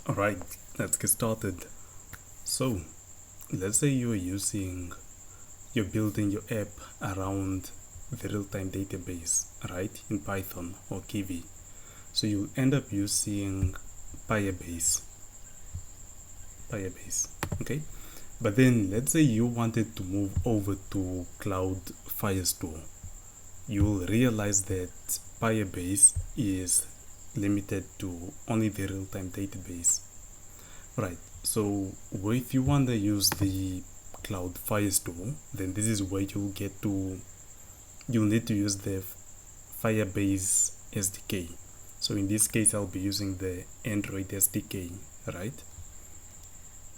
Alright, let's get started. So, let's say you're building your app around the real-time database, right, in Python or Kivy. So you'll end up using Firebase, okay? But then let's say you wanted to move over to Cloud Firestore. You'll realize that Firebase is limited to only the real-time database. Right, so if you want to use the Cloud Firestore, then this is where you'll need to use the Firebase SDK. So in this case, I'll be using the Android SDK, right?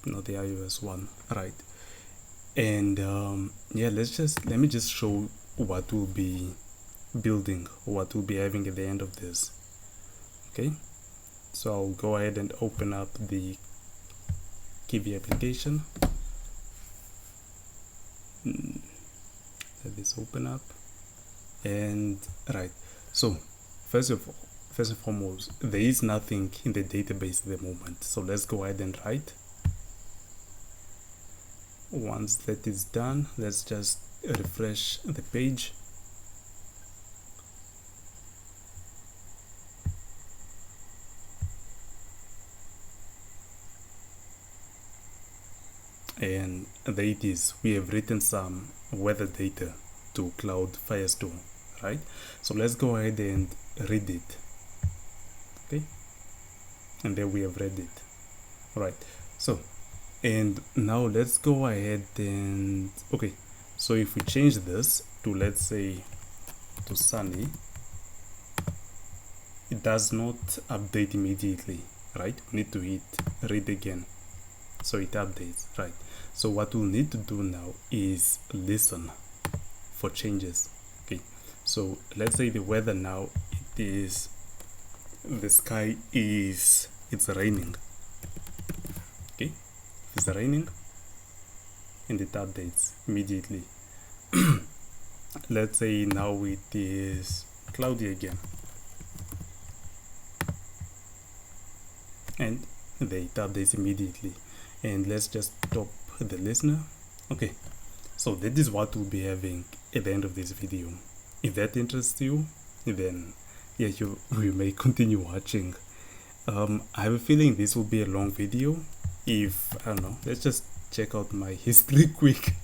Not the iOS one, right? And yeah, let me just show what we'll be building, what we'll be having at the end of this. Okay, so I'll go ahead and open up the Kivy application. Let this open up, and right. So first and foremost, there is nothing in the database at the moment. So let's go ahead and write. Once that is done, let's just refresh the page. And there it is. We have written some weather data to Cloud Firestore, right? So let's go ahead and read it. Okay, and then we have read it. All right, so and now let's go ahead and okay, so if we change this to, let's say, to sunny, it does not update immediately, right? We need to hit read again so it updates, right? So what we'll need to do now is listen for changes. Okay, so let's say the weather now, it is, the sky is, it's raining. Okay, it's raining and it updates immediately. Let's say now it is cloudy again, and it updates immediately. And let's just stop the listener. Okay, so that is what we'll be having at the end of this video. If that interests you, then yeah, you may continue watching. I have a feeling this will be a long video. If I don't know, let's just check out my history quick.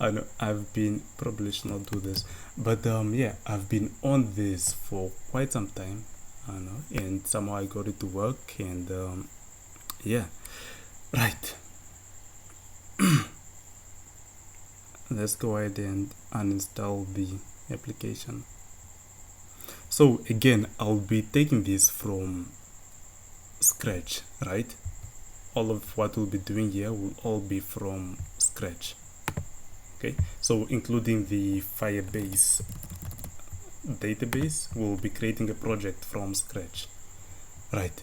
I know I've been, probably should not do this, but yeah, I've been on this for quite some time. I don't know, and somehow I got it to work, and yeah, right. Let's go ahead and uninstall the application. So again, I'll be taking this from scratch, right? All of what we'll be doing here will all be from scratch. Okay, so including the Firebase database, we'll be creating a project from scratch, right?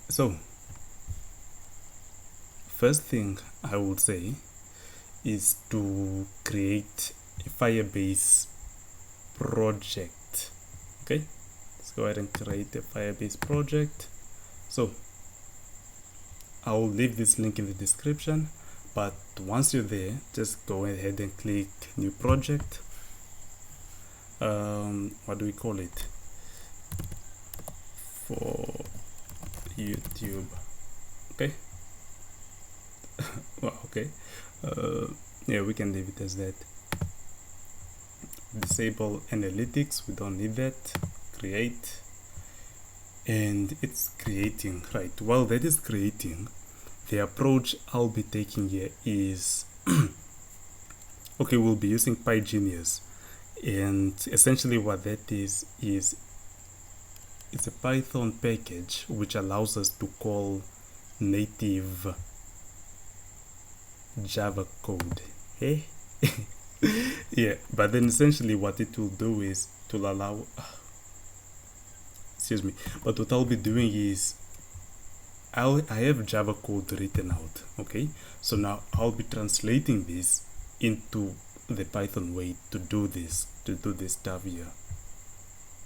So first thing I would say is to create a Firebase project. Okay, let's go ahead and create a Firebase project. So I'll leave this link in the description, but once you're there, just go ahead and click new project. What do we call it? For YouTube. Okay. Well, okay. Yeah, we can leave it as that. Disable analytics, we don't need that. Create, and it's creating, right? While that is creating, the approach I'll be taking here is okay, we'll be using PyGenius, and essentially what that is it's a Python package which allows us to call native Java code. Hey. Yeah, but then essentially what it will do is to allow excuse me, but what I'll be doing is I have Java code written out. Okay, so now I'll be translating this into the Python way to do this stuff here.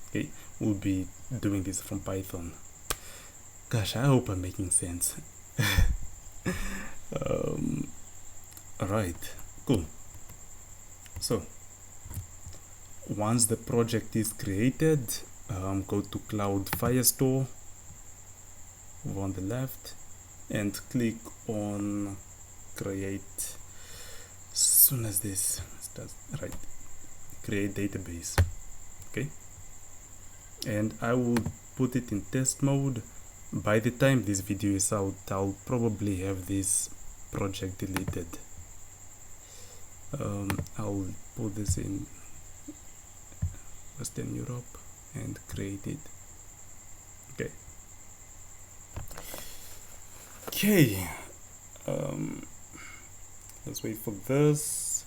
Okay, we'll be doing this from Python. Gosh, I hope I'm making sense. Alright, cool. So once the project is created, go to Cloud Firestore over on the left and click on create. As soon as this starts, right, create database. Okay, and I will put it in test mode. By the time this video is out, I'll probably have this project deleted. I'll put this in Western Europe and create it. Okay, let's wait for this.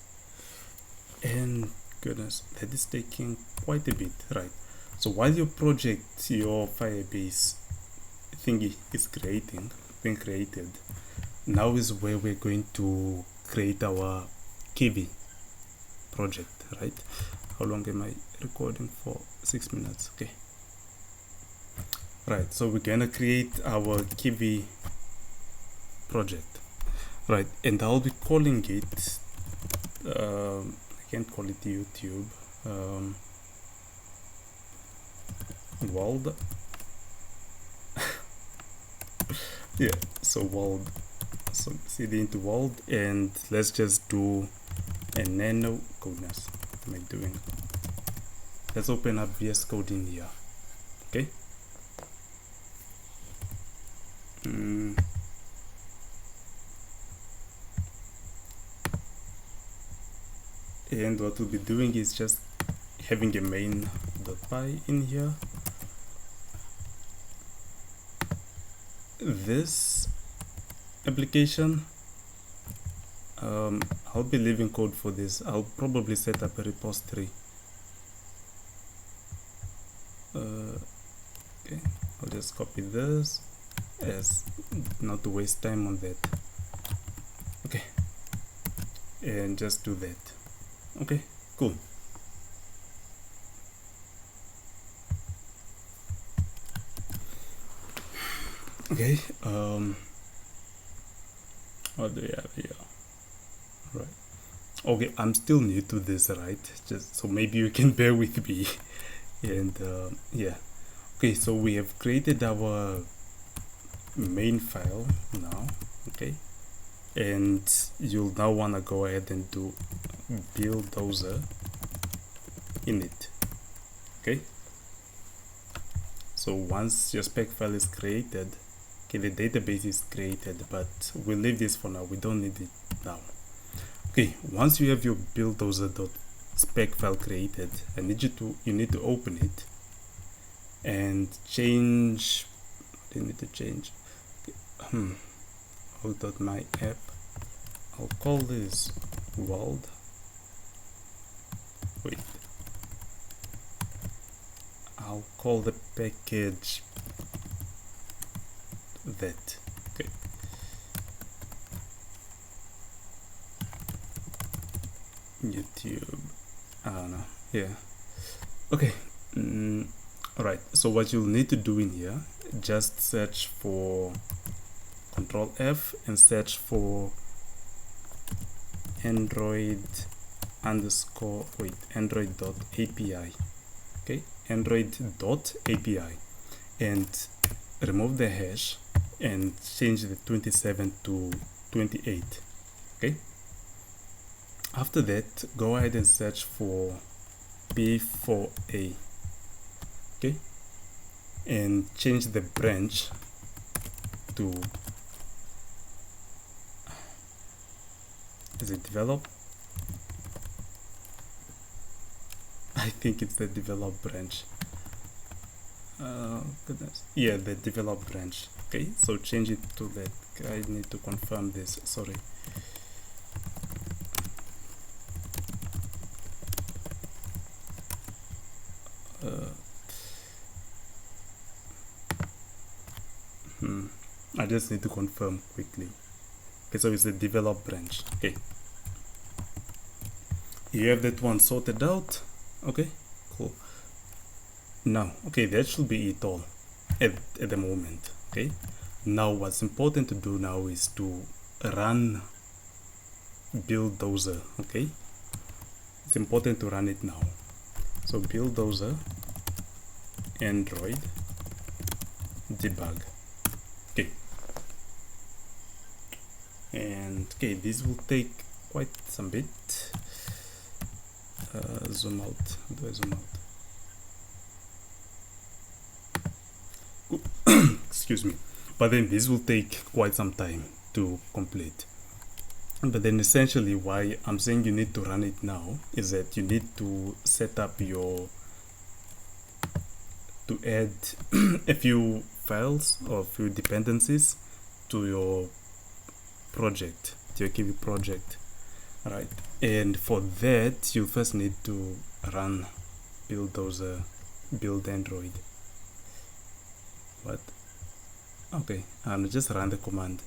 And goodness, that is taking quite a bit, right? So while your project, your Firebase thingy is being created, now is where we're going to create our Kivy project, right? How long am I recording for? 6 minutes. Okay, right, so we're gonna create our Kivy project, right? And I'll be calling it I can't call it YouTube, world. Yeah, so world, so cd into world, and let's just do a nano. Goodness, what am I doing? Let's open up VS Code in here. Okay, and what we'll be doing is just having a main.py in here. This application, I'll be leaving code for this. I'll probably set up a repository. Okay, I'll just copy this as not to waste time on that. Okay, and just do that. Okay, cool. Okay, what do we have here? Right. Okay, I'm still new to this, right? Just so maybe you can bear with me. And yeah. Okay, so we have created our main file now. Okay, and you'll now want to go ahead and do Buildozer in it. Okay, so once your spec file is created, okay, the database is created, but we'll leave this for now. We don't need it now. Okay, once you have your buildozer.spec file created, you need to open it and change. What do you need to change? Okay. Hold out my app. I'll call this world. Wait. I'll call the package that. Okay. YouTube. I don't know. Yeah. Okay. Alright. So what you'll need to do in here, just search for Control F and search for Android.api. Okay, Android.api, and remove the hash and change the 27 to 28. Okay, after that, go ahead and search for P4A. Okay, and change the branch to, is it develop? I think it's the develop branch. Goodness. Yeah, the develop branch. Okay, so change it to that. I need to confirm this. Sorry. I just need to confirm quickly. Okay, so it's the develop branch. Okay, you have that one sorted out. Okay, cool. Now, okay, that should be it all at the moment. Okay, now what's important to do now is to run Buildozer. Okay, it's important to run it now. So Buildozer Android debug. Okay, and okay, this will take quite some bit. Zoom out. Do I zoom out? Excuse me. But then this will take quite some time to complete. But then essentially why I'm saying you need to run it now is that you need to set up to add a few files or a few dependencies to your project, to your Kivy project. Right, and for that you first need to run Buildozer build Android. What? Okay, and just run the command.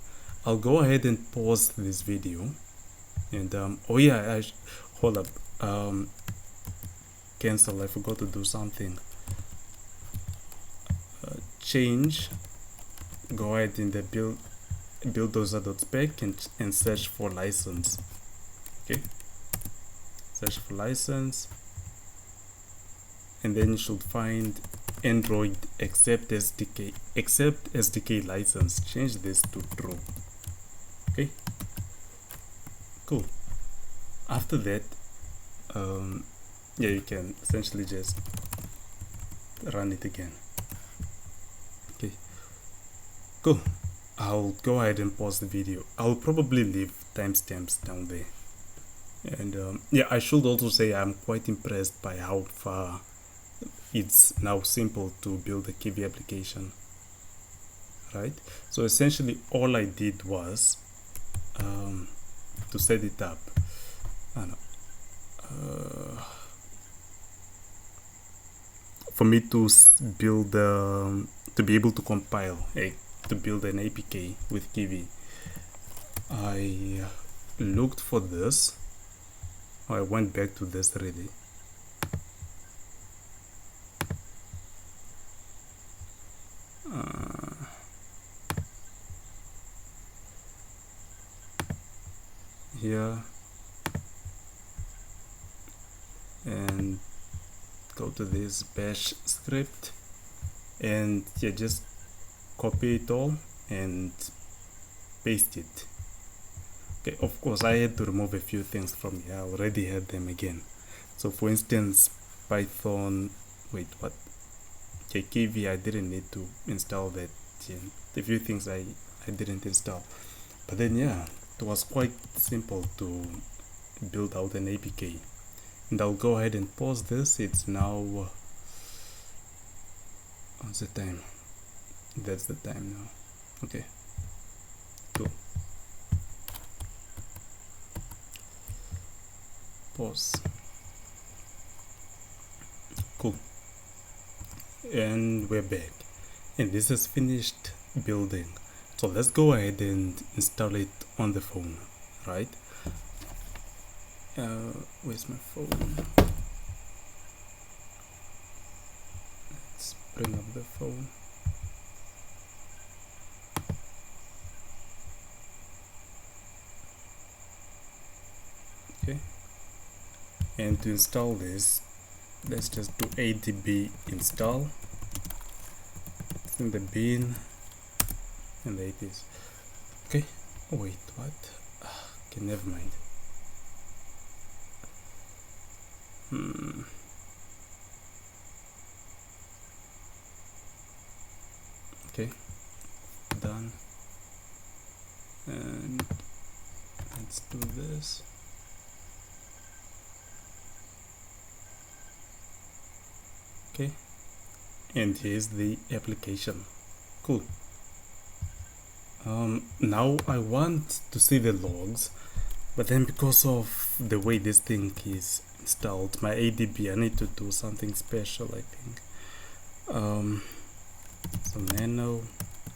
I'll go ahead and pause this video, and oh yeah, hold up, cancel. I forgot to do something. Change. Go ahead in the buildozer.spec and search for license. Okay, search for license, and then you should find Android except SDK license. Change this to true. Okay, cool. After that, yeah, you can essentially just run it again. Okay, cool. I'll go ahead and pause the video. I'll probably leave timestamps down there. And yeah, I should also say I'm quite impressed by how far it's now simple to build a Kivy application. Right? So essentially all I did was to set it up. For me to build, to be able to compile, to build an APK with Kivy, I looked for this. I went back to this already. Here, and go to this bash script, and yeah, just copy it all and paste it. Okay, of course I had to remove a few things from here. I already had them again. So for instance, Python, wait, what? Okay, Kivy, I didn't need to install that. Yeah, a few things I didn't install. But then yeah, it was quite simple to build out an APK. And I'll go ahead and pause this. It's now, what's the time? That's the time now. Okay, cool. Pause. Cool. And we're back. And this is finished building. So let's go ahead and install it on the phone, right? Where's my phone? Let's bring up the phone. Okay. And to install this, let's just do adb install. It's in the bin, and there it is. Okay, wait, what? Okay, never mind. Okay, done. And let's do this. Okay, and here's the application. Cool. Now I want to see the logs, but then because of the way this thing is installed, my ADB, I need to do something special, I think. So nano,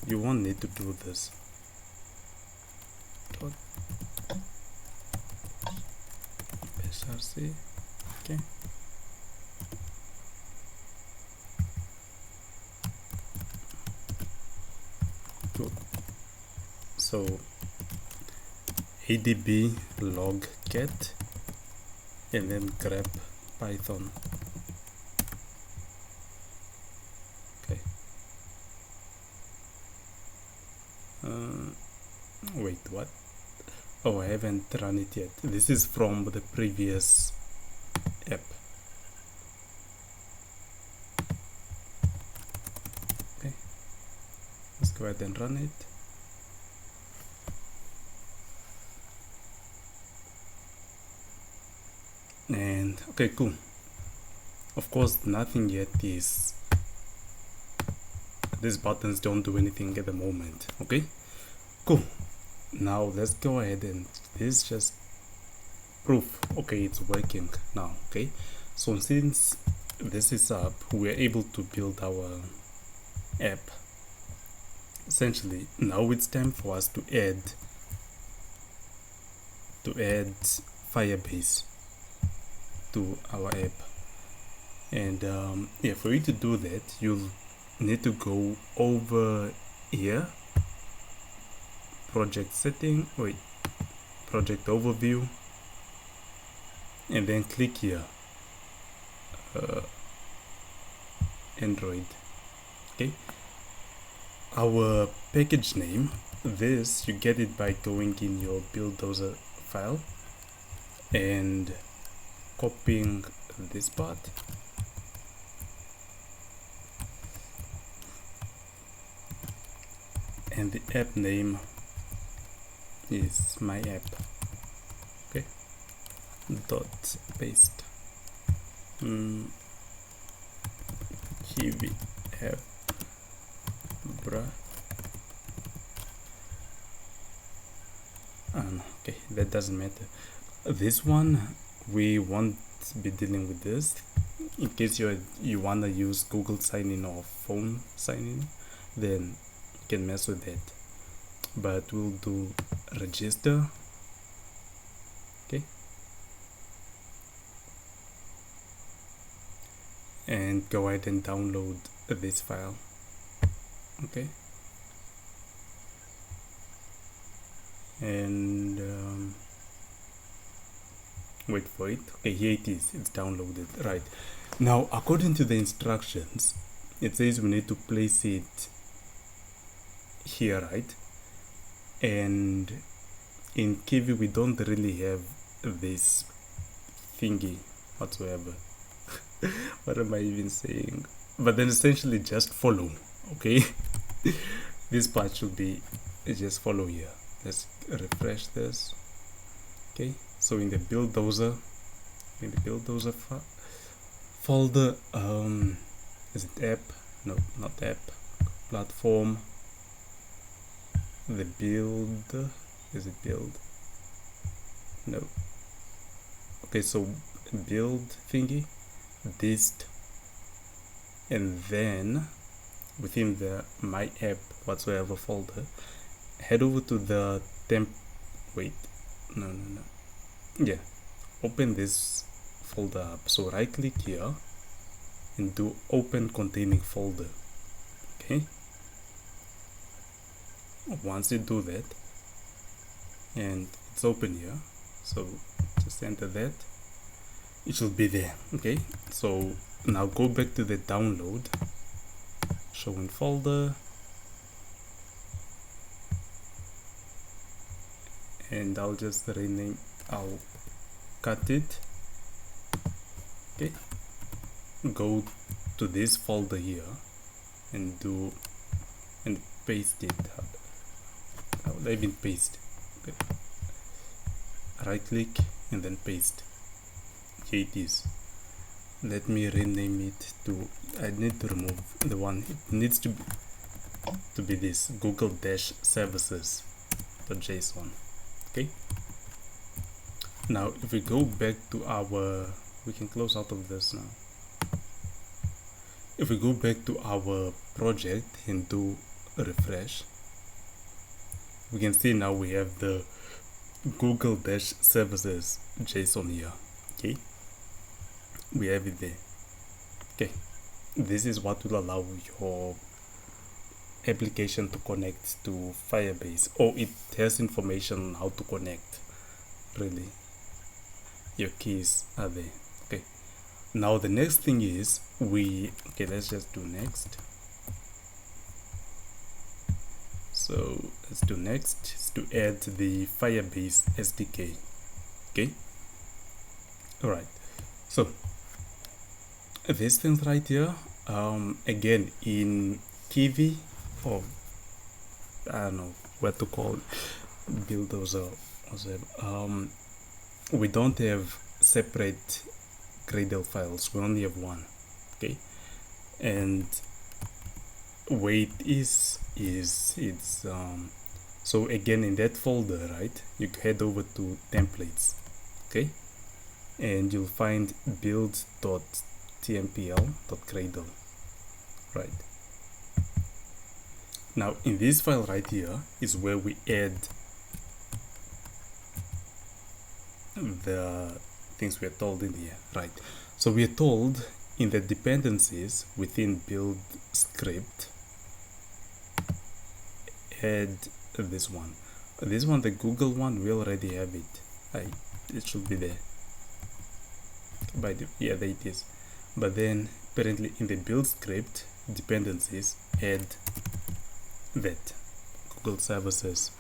you won't need to do this. src, okay. Cool. So adb log get and then grep python. Okay. Wait, what? Oh, I haven't run it yet. This is from the previous app. Okay, let's go ahead and run it. And okay, cool. Of course, nothing yet is, these buttons don't do anything at the moment. Okay, cool. Now let's go ahead and this is just proof. Okay, it's working now. Okay, so since this is up, we're able to build our app. Essentially, now it's time for us to add Firebase to our app. And yeah, for you to do that, you'll need to go over here, project setting, project overview, and then click here, Android. Okay, our package name, this you get it by going in your Buildozer file and copying this part, and the app name is my app. Okay, dot paste Kivy app okay, that doesn't matter. This one we won't be dealing with this. In case you wanna use Google sign in or phone sign in, then you can mess with that, but we'll do register. Okay, and go ahead and download this file. Okay, and wait for it. Okay, here it is, it's downloaded. Right now, according to the instructions, it says we need to place it here, right? And in Kivy we don't really have this thingy whatsoever. What am I even saying? But then essentially just follow. Okay, this part should be just follow here. Let's refresh this. Okay, so in the Buildozer folder, is it app? No, not app. Platform. The build, is it build? No. Okay, so build thingy, dist, and then within the my app whatsoever folder, head over to the open this folder up. So right click here and do open containing folder. Okay, once you do that and it's open here, so just enter that, it should be there. Okay, so now go back to the download, show in folder, and I'll just I'll cut it. Okay, go to this folder here and paste it. How would I even paste? Okay, right click and then paste. Here it is. Let me rename it to, I need to remove the one, it needs to be this google-services.json. Okay, now if we go back to our, we can close out of this now. If we go back to our project and do a refresh, we can see now we have the google-services.json here. Okay, we have it there. Okay, this is what will allow your application to connect to Firebase, or it has information on how to connect. Really, your keys are there. Okay, now the next thing is let's just do next. So let's do next is to add the Firebase SDK. Okay, all right, so these things right here, again in Kivy, or I don't know what to call it, Buildozer, we don't have separate Gradle files, we only have one. Okay, and where it is it's so again in that folder, right, you head over to templates. Okay, and you'll find build.tmpl.gradle. right, now in this file right here is where we add the things we are told in here, right? So we are told in the dependencies within build script, add this one, the Google one, we already have it. It should be there yeah, there it is. But then apparently in the build script dependencies, add that Google services.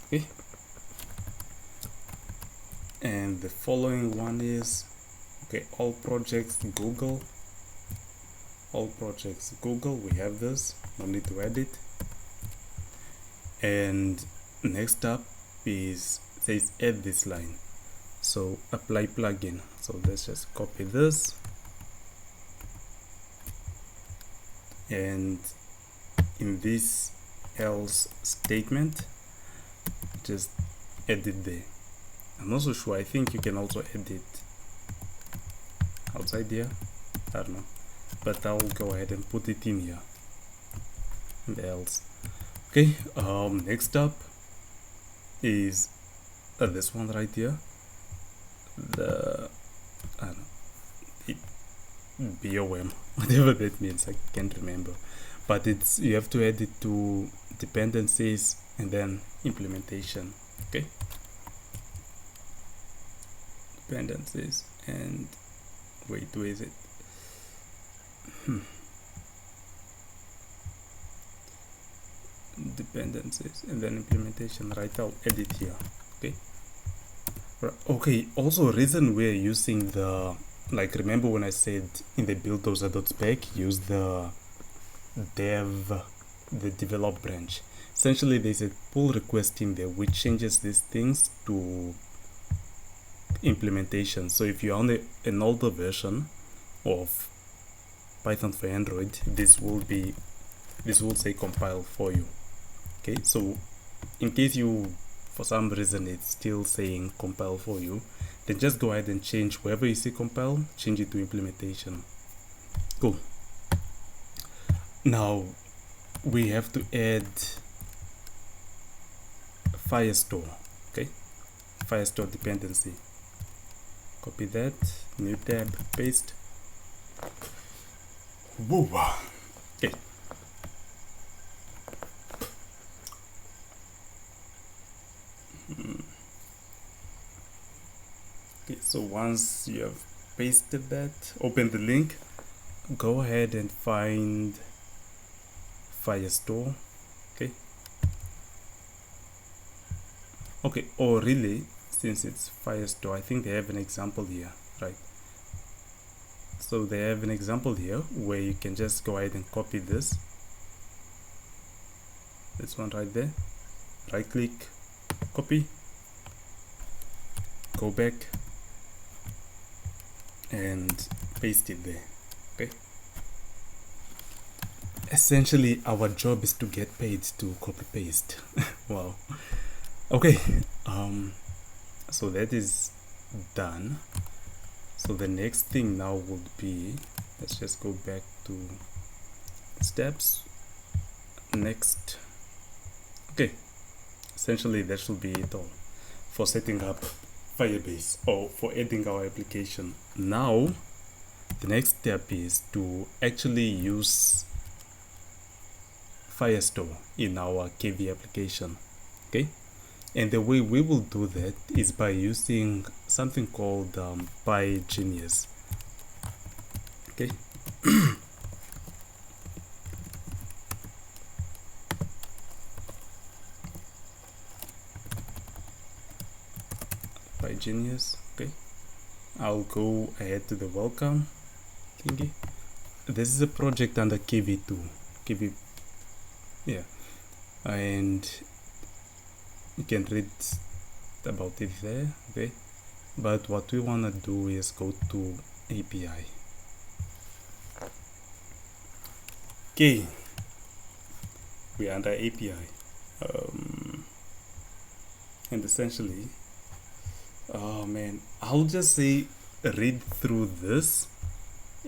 Okay, and the following one is, okay, all projects Google, we have this, no need to edit. And next up is says add this line, so apply plugin. So let's just copy this and in this else statement just edit there. I'm not so sure, I think you can also edit outside here, I don't know, but I'll go ahead and put it in here in the else. Okay, next up is this one right here, the BOM, whatever that means, I can't remember, but it's, you have to add it to dependencies and then implementation. Okay, dependencies and wait, where is it? Dependencies and then implementation, right? I'll edit here. Okay, okay, also reason we're using the, like, remember when I said in the buildozer.spec use the develop branch, essentially there's a pull request in there which changes these things to implementation. So if you're on an older version of Python for Android, this will say compile for you. Okay, so in case you, for some reason it's still saying compile for you, then just go ahead and change wherever you see compile, change it to implementation. Cool. Now we have to add Firestore. Okay, Firestore dependency, copy that, new tab, paste. Whoa. Okay, okay, so once you have pasted that, open the link, go ahead and find Firestore. Okay, or really, since it's Firestore, I think they have an example here, right? So they have an example here where you can just go ahead and copy this one right there, right click, copy, go back and paste it there. Okay, essentially our job is to get paid to copy paste. Wow. Okay, so that is done. So the next thing now would be, let's just go back to steps, next. Okay, essentially that should be it all for setting up Firebase or for adding our application. Now the next step is to actually use Firestore in our Kivy application. Okay, and the way we will do that is by using something called PyGenius. Okay. PyGenius. Okay, I'll go ahead to the welcome thingy. This is a project under Kivy too. Kivy, yeah, and you can read about it there. Okay, but what we want to do is go to API. Okay, we are under API, and essentially, oh man, I'll just say read through this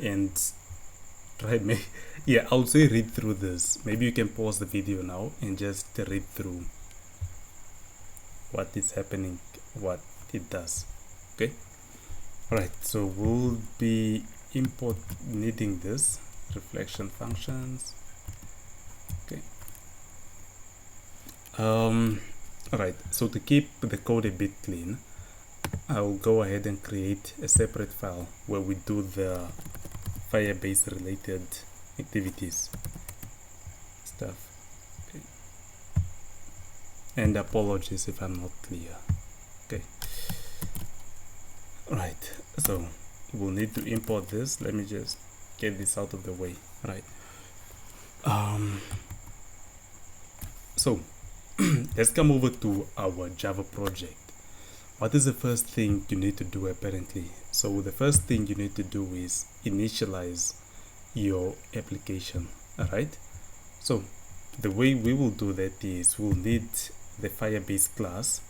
and try yeah, I'll say read through this. Maybe you can pause the video now and just read through what is happening, what it does. Okay, right, so we'll be needing this reflection functions. Okay, right, so to keep the code a bit clean, I'll go ahead and create a separate file where we do the Firebase related activities stuff. Okay. And apologies if I'm not clear. Okay, right, so we'll need to import this. Let me just get this out of the way. Right, so let's come over to our Java project. What is the first thing you need to do apparently? So the first thing you need to do is initialize your application. Alright, so the way we will do that is we'll need the Firebase class,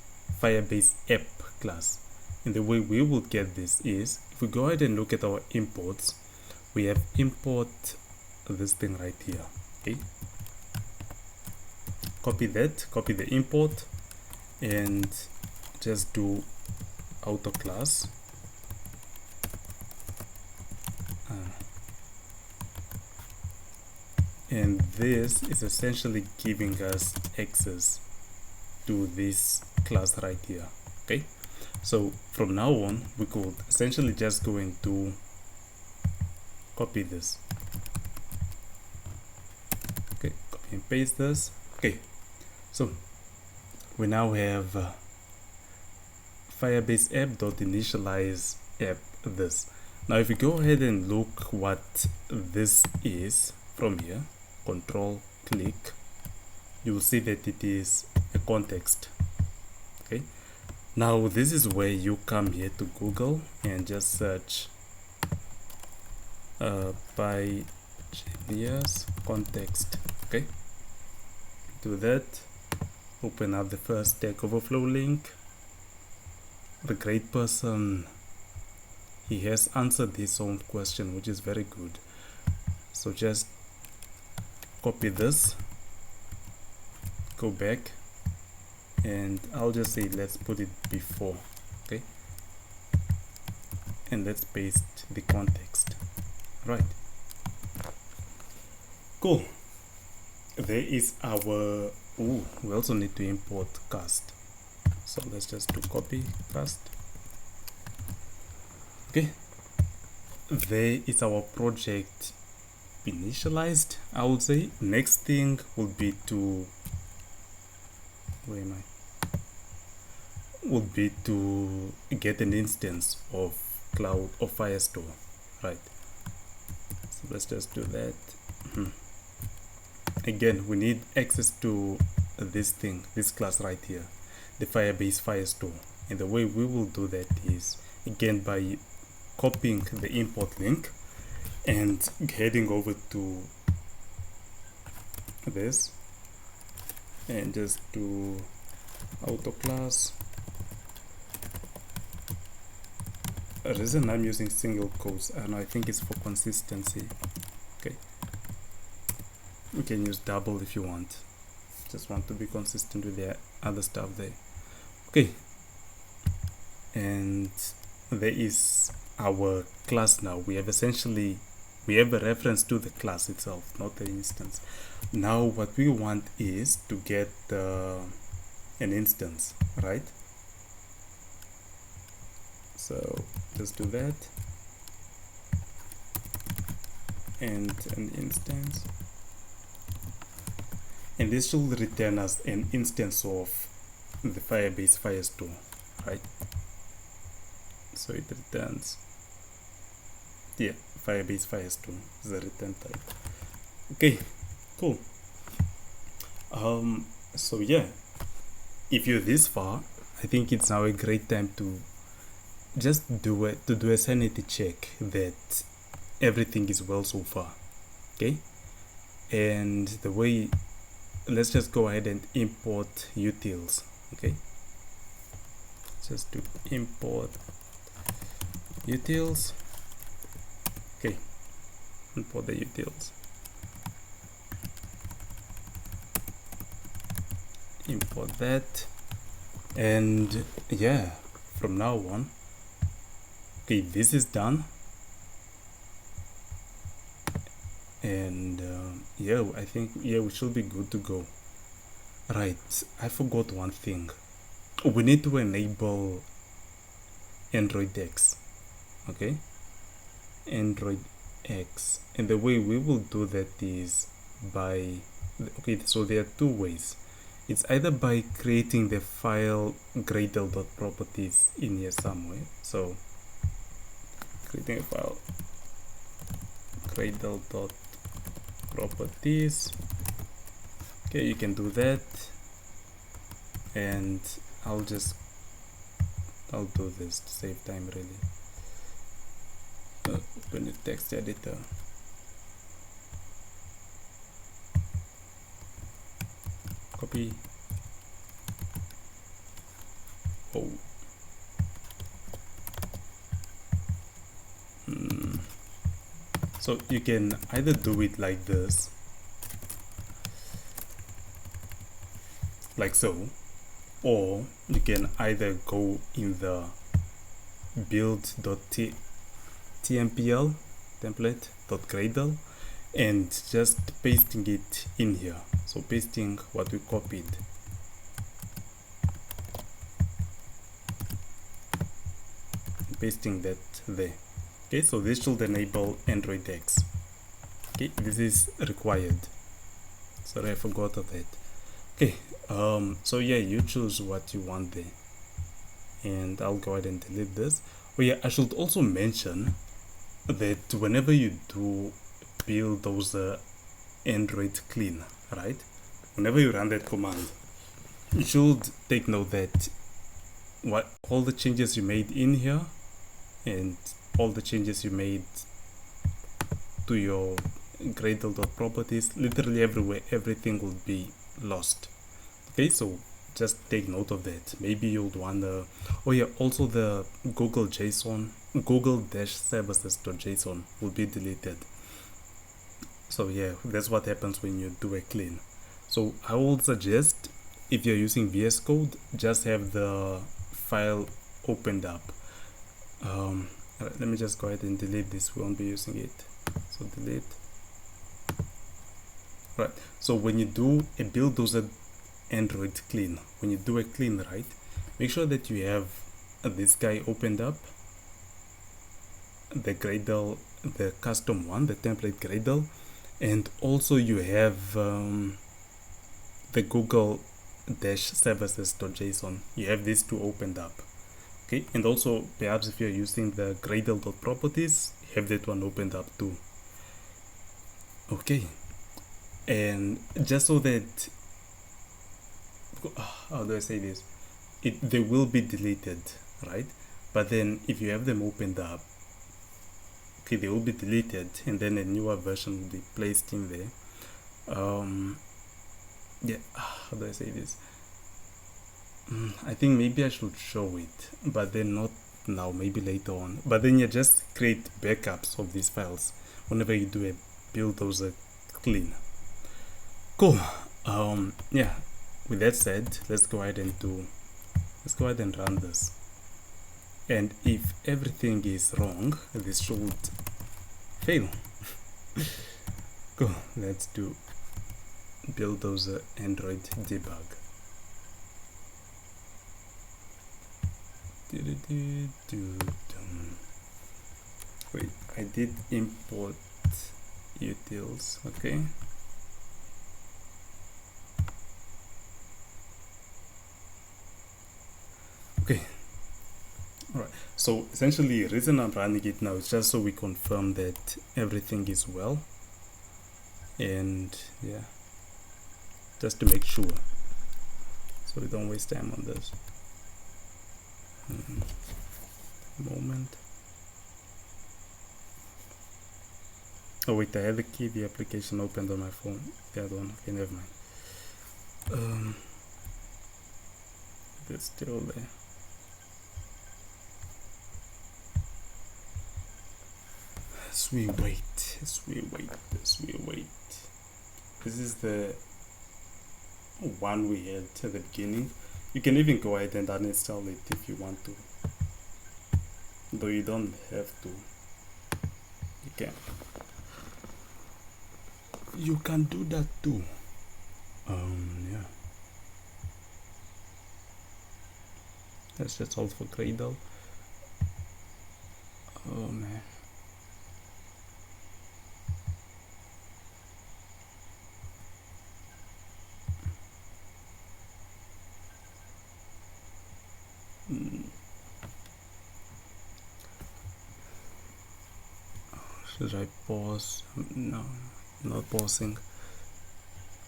Firebase app class, and the way we will get this is if we go ahead and look at our imports, we have import this thing right here. Okay, copy that, copy the import, and just do auto class and this is essentially giving us access to this class right here. Okay, so from now on we could essentially just go and do copy this. Okay, copy and paste this. Okay, so we now have Firebase app.initialize app this. Now if you go ahead and look what this is from here, control click, you will see that it is a context. Okay, now this is where you come here to Google and just search by Genius context. Okay, do that, open up the first Stack Overflow link. The great person, he has answered his own question, which is very good. So just copy this, go back, and I'll just say let's put it before. Okay, and let's paste the context. Right, cool. There is our we also need to import cast, so let's just do copy cast. Okay, there is our project initialized. I would say next thing will be to get an instance of Cloud or Firestore. Right, so let's just do that. Again, we need access to this thing, this class right here, the Firebase Firestore, and the way we will do that is again by copying the import link and heading over to this and just do auto class. The reason I'm using single quotes, and I think it's for consistency. Okay, you can use double if you want, just want to be consistent with the other stuff there. Okay, and there is our class. Now we have essentially we have a reference to the class itself, not the instance. Now what we want is to get an instance, right? So let's do that, and an instance, and this should return us an instance of the Firebase Firestore, right? So it returns, yeah, Firebase Firestore is the return type. Okay, cool. So yeah, if you're this far, I think it's now a great time to just do a sanity check that everything is well so far. Okay, and the way, let's just go ahead and import utils. Okay, just do import utils. Okay, import the utils, import that, and yeah, from now on, okay, this is done, and yeah, I think, yeah, we should be good to go. Right, I forgot one thing. We need to enable AndroidX. Okay, AndroidX, and the way we will do that is by, okay, so there are two ways. It's either by creating the file gradle.properties in here somewhere. So creating a file gradle.properties. Okay, you can do that, and I'll do this to save time really. Open the text editor. Copy. Oh. So you can either do it like this, like so, or you can either go in the build.tmpl template.gradle and just pasting it in here. So pasting what we copied. Pasting that there. Okay, so this should enable AndroidX. Okay, this is required. Sorry, I forgot of that. Okay, so yeah, you choose what you want there, and I'll go ahead and delete this. Oh yeah, I should also mention that whenever you do Buildozer Android clean, right? Whenever you run that command, you should take note that what all the changes you made in here and all the changes you made to your gradle.properties, literally everywhere, everything will be lost. Okay, so just take note of that. Maybe you'd wanna, oh yeah, also the google-services.json will be deleted. So yeah, that's what happens when you do a clean. So I would suggest, if you're using VS Code, just have the file opened up. Let me just go ahead and delete this. We won't be using it. So delete. Right. So when you do a Buildozer Android clean, when you do a clean, right, make sure that you have this guy opened up, the Gradle, the custom one, the template Gradle, and also you have the google-services.json. You have these two opened up. Okay, and also perhaps if you're using the gradle.properties, you have that one opened up too. Okay, and just so that, how do I say this, they will be deleted, right? But then if you have them opened up, okay, they will be deleted, and then a newer version will be placed in there. Yeah, how do I say this? I think maybe I should show it, but then not now, maybe later on. But then you just create backups of these files whenever you do a Buildozer clean. Cool. Yeah, with that said, let's go ahead and run this. And if everything is wrong, this should fail. Cool. Let's do Buildozer Android debug. Wait, I did import utils. Okay. Okay. Alright, so essentially the reason I'm running it now is just so we confirm that everything is well, and yeah, just to make sure so we don't waste time on this. Moment. Oh wait, I have the Kivy application opened on my phone. The other one, okay, never mind. It's still there. As we wait, as we wait, as we wait. This is the one we had at the beginning. You can even go ahead and uninstall it if you want to, though you don't have to. You can do that too. Yeah. That's just all for Cradle. Oh man. Should I pause? No, not pausing.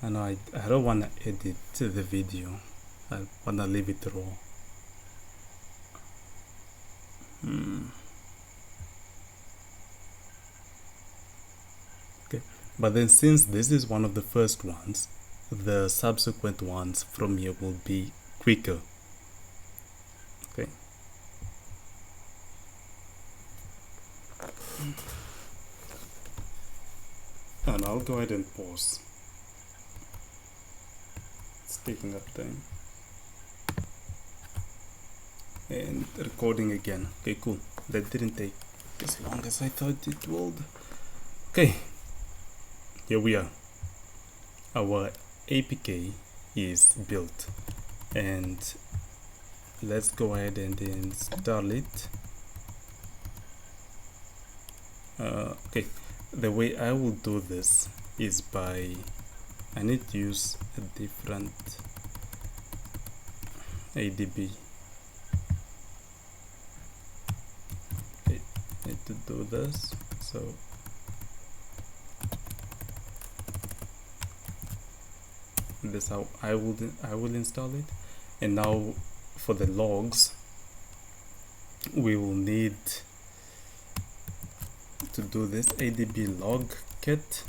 I know I don't want to edit the video. I want to leave it raw. Okay, but then since this is one of the first ones, the subsequent ones from here will be quicker. Okay. And I'll go ahead and pause. It's taking up time. And recording again. Okay, cool. That didn't take as long as I thought it would. Okay, here we are. Our APK is built, and let's go ahead and install it. Okay, the way I will do this is by, I need to use a different ADB. Okay, I need to do this. So this is how I will install it. And now for the logs, we will need to do this ADB log get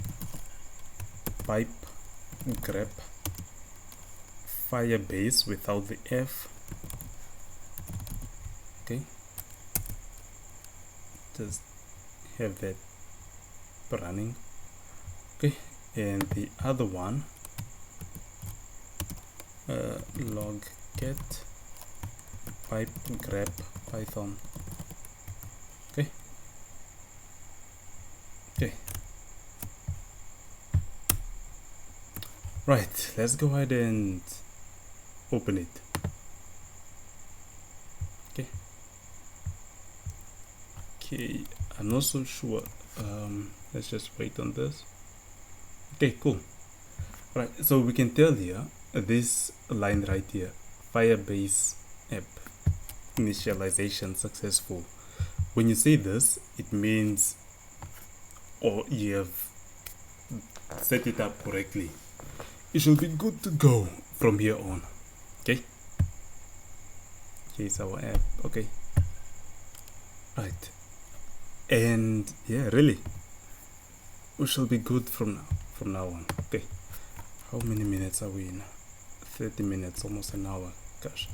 pipe grep Firebase without the F. Okay, just have that running. Okay, and the other one, log get pipe grep Python. Okay. Okay. Right, let's go ahead and open it. Okay. Okay, I'm not so sure. Let's just wait on this. Okay, cool. Right, so we can tell here this line right here, Firebase app initialization successful. When you say this, it means you have set it up correctly. It should be good to go from here on. Okay, here's our app. Okay, right, and yeah, really, we shall be good from now on. Okay, how many minutes are we in? 30 minutes, almost an hour. Gosh.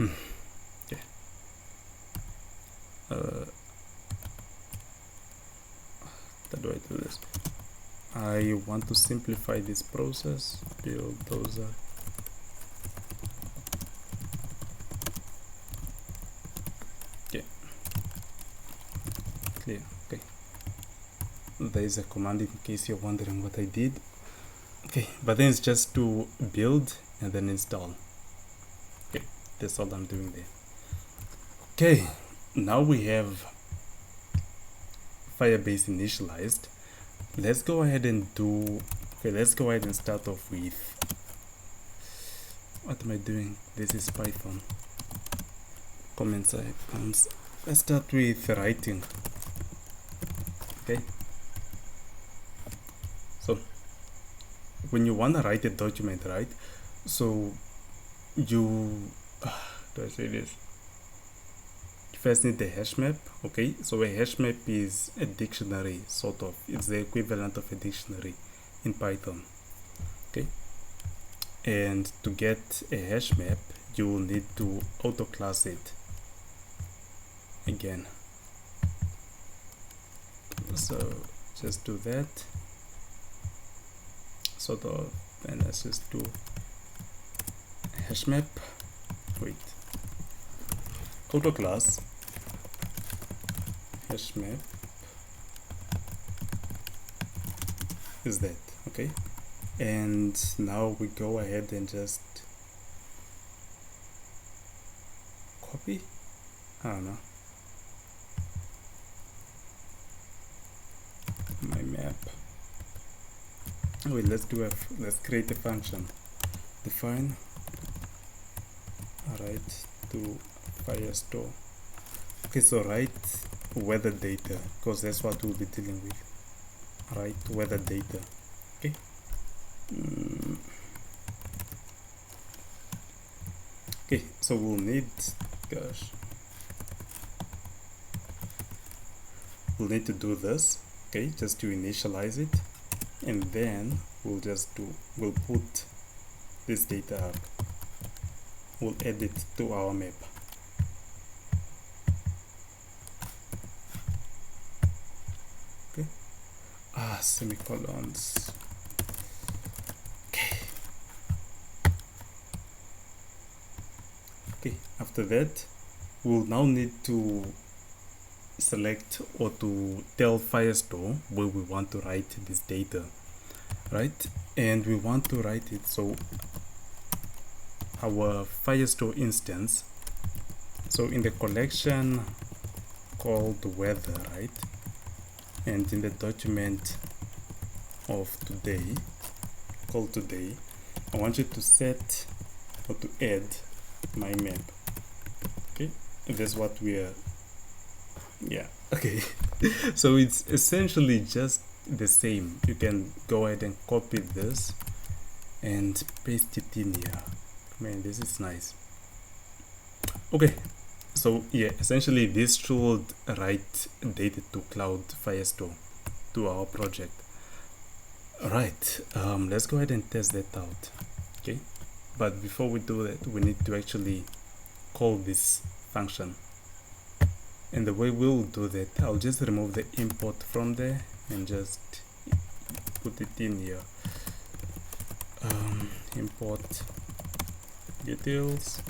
Okay. How do I do this? I want to simplify this process. Buildozer. Okay. Clear. Okay. there is a command in case you're wondering what I did. Okay, but then it's just to build and then install. Okay, that's all I'm doing there. Okay, now we have Firebase initialized. Let's go ahead and do, okay, let's go ahead and start off with, what am I doing? This is Python. Comments icons. Let's start with writing. Okay, so when you want to write a document, right? So you do I say this? You first need the hash map. Okay, so a hash map is a dictionary, sort of. It's the equivalent of a dictionary in Python. Okay, and to get a hash map, you will need to auto class it again. So just do that, sort of, and let's just do hash map. Wait, auto class hash map is that. Okay, and now we go ahead and just copy, I don't know, my map. Wait, let's create a function. Define write to Firestore. Okay, so write weather data, because that's what we'll be dealing with. Write weather data. Okay. Okay, so we'll need, we'll need to do this. Okay, just to initialize it, and then we'll put this data up. We'll add it to our map. Okay, semicolons. Okay, after that we'll now need to select or to tell Firestore where we want to write this data, right? And we want to write it, so our Firestore instance, so in the collection called weather, right? And in the document of today, called today, I want you to set or to add my map. Okay, and that's what we are, yeah, okay. So it's essentially just the same. You can go ahead and copy this and paste it in here. Man, this is nice. Okay, so yeah, essentially this should write data to Cloud Firestore, to our project. Alright, let's go ahead and test that out. Okay, but before we do that, we need to actually call this function. And the way we'll do that, I'll just remove the import from there and just put it in here. Import utils,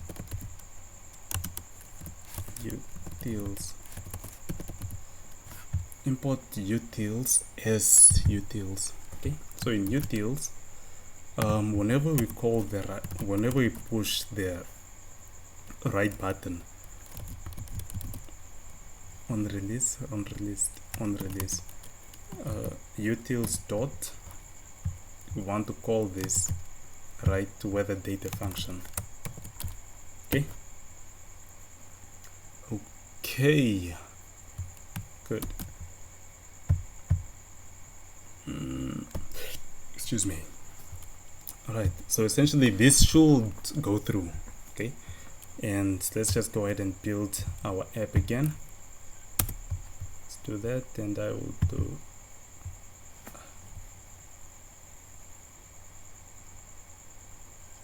import utils as utils. Okay, so in utils, whenever we push the right button on release, utils dot, we want to call this write to weather data function. Okay, good. Excuse me. Alright, so essentially this should go through. Okay, and let's just go ahead and build our app again. Let's do that, and I will do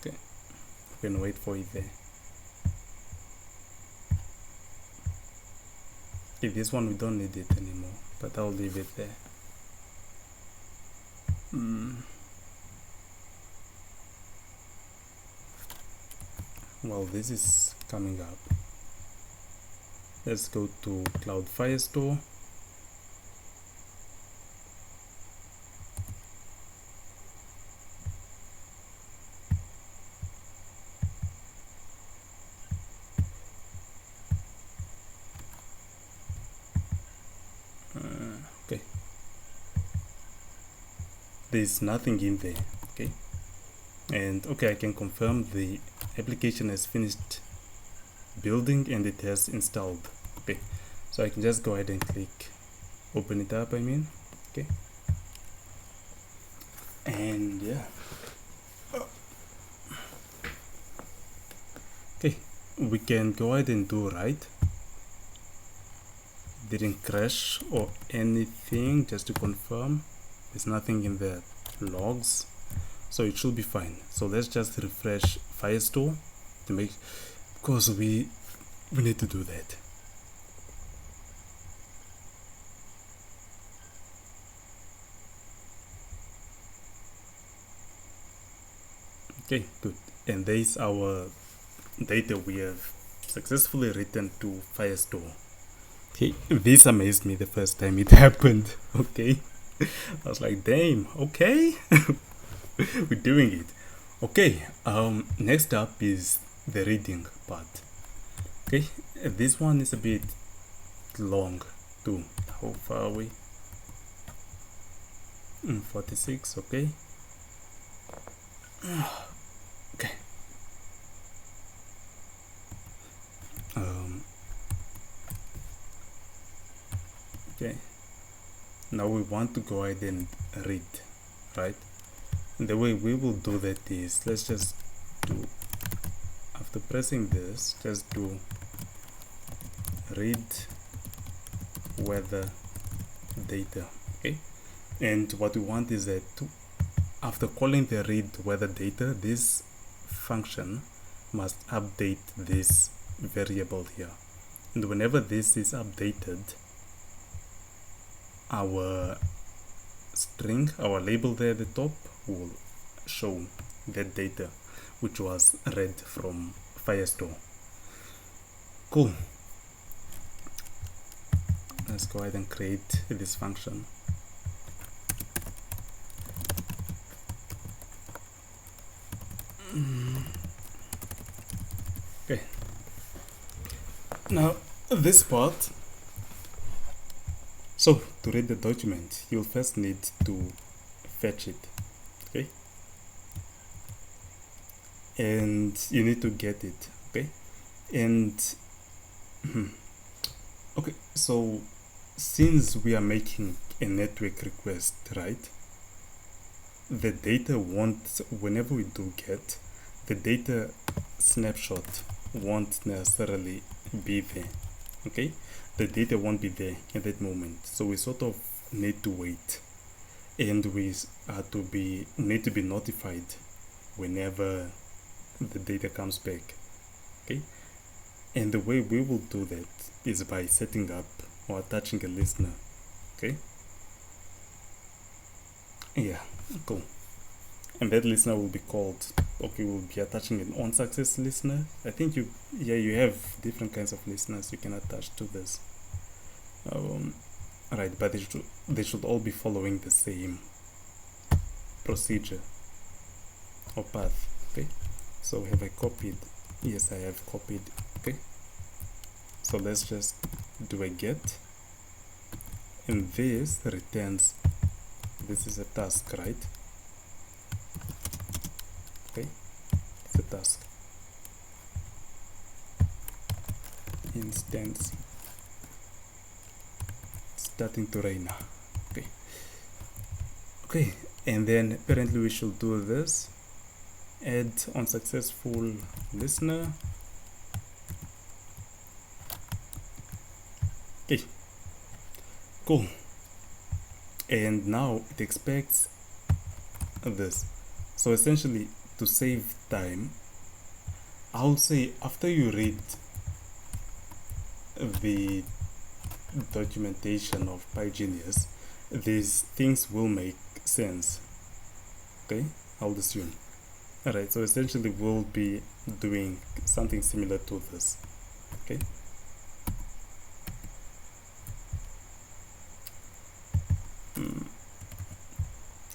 okay, we can wait for it there. Okay, this one we don't need it anymore, but I'll leave it there. Well, this is coming up. Let's go to Cloud Firestore. there's nothing in there. Okay, and okay, I can confirm the application has finished building and it has installed. Okay, so I can just go ahead and click open it up, okay, and yeah, okay, we can go ahead and do right. Didn't crash or anything. Just to confirm, there's nothing in the logs, so it should be fine. So let's just refresh Firestore to make, because we need to do that. Okay, good. And there is our data we have successfully written to Firestore. Okay, this amazed me the first time it happened. Okay, I was like, damn, okay. We're doing it. Okay, next up is the reading part. Okay, this one is a bit long too. How far are we? 46, okay. Okay. Okay, now we want to go ahead and read, right? And the way we will do that is, let's just do, after pressing this, just do read weather data. Okay, and what we want is that after calling the read weather data, this function must update this variable here, and whenever this is updated, our string, our label there at the top, will show that data which was read from Firestore. Cool. Let's go ahead and create this function. Okay, now this part, so to read the document, you'll first need to fetch it, okay, and you need to get it, okay, and okay, so since we are making a network request, right, the data won't, whenever we do get, the data snapshot won't necessarily be there, okay, the data won't be there at that moment, so we sort of need to wait, and we need to be notified whenever the data comes back, okay, and the way we will do that is by setting up or attaching a listener, okay, yeah, cool, and that listener will be called, okay, we'll be attaching an on success listener. I think you have different kinds of listeners you can attach to this, right, but they should all be following the same procedure or path, okay, so have I copied? Yes, I have copied, okay, so let's just do a get, and this returns, this is a task, right, okay, it's a task instance starting to rain now, okay, and then apparently we should do this, add unsuccessful listener, okay, cool, and now it expects this. So essentially, to save time, I'll say after you read the documentation of PyGenius, these things will make sense, okay, I'll assume. Alright, so essentially we'll be doing something similar to this, okay.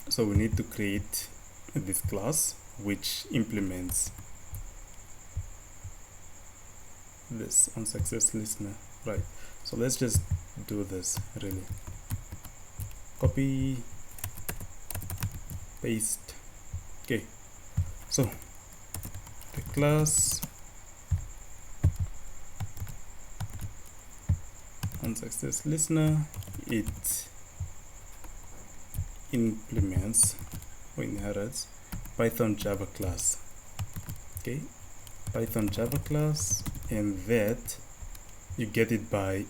So we need to create this class which implements this unsuccess listener, right? So let's just do this really. Copy paste. Okay, so the class onSuccess listener, it implements or inherits Python Java class. Okay, Python Java class, and that you get it by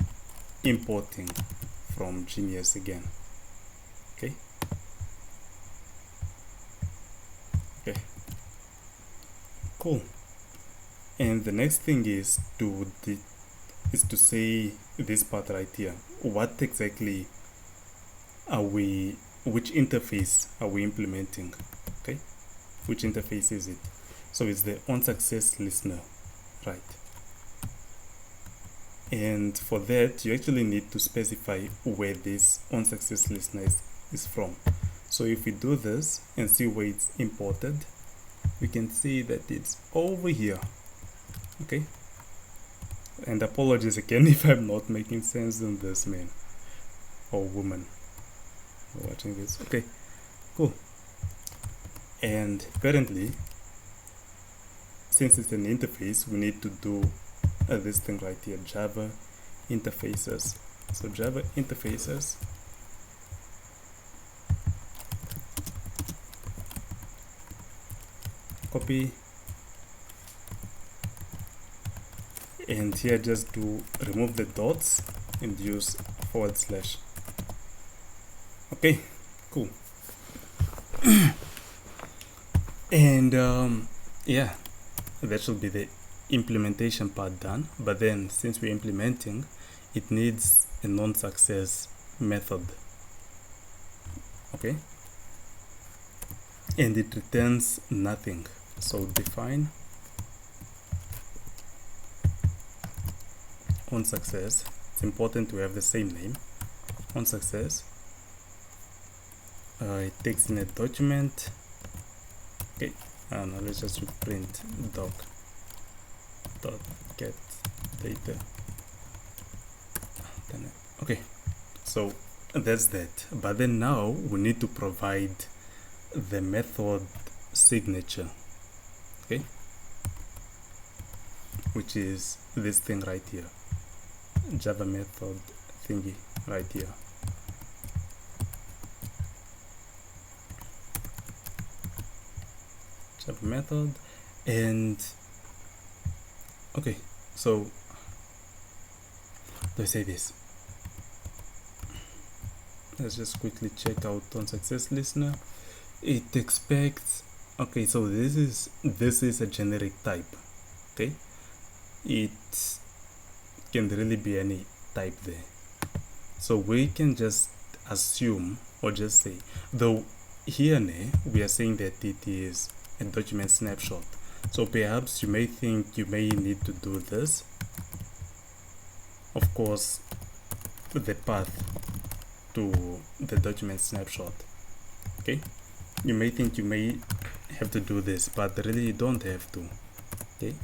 importing from Genius again. Okay, cool. And the next thing is to say this part right here. What exactly are we, which interface are we implementing? Okay, which interface is it? So it's the onSuccess listener, right? And for that, you actually need to specify where this onSuccess listener is from. So if we do this and see where it's imported, we can see that it's over here. Okay, and apologies again if I'm not making sense in this, man or woman watching this. Okay, cool. And apparently, since it's an interface, we need to do this thing right here, Java interfaces. So Java interfaces, copy, and here just to remove the dots and use /. Okay, cool. And yeah, that should be the implementation part done. But then since we're implementing, it needs a non-success method. Okay, and it returns nothing. So define onSuccess. It's important to have the same name, onSuccess. It takes in a document. Okay, now let's just print doc.get data. Okay, so that's that. But then now we need to provide the method signature. Okay, which is this thing right here, Java method thingy right here. Java method. And okay, so let's say this. Let's just quickly check out onSuccess listener. It expects, okay, so this is a generic type. Okay, it can really be any type there, so we can just assume or just say, though here we are saying that it is a document snapshot, so perhaps you may think you may need to do this. Of course, the path to the document snapshot. Okay, you may think you may have to do this, but really you don't have to. Okay,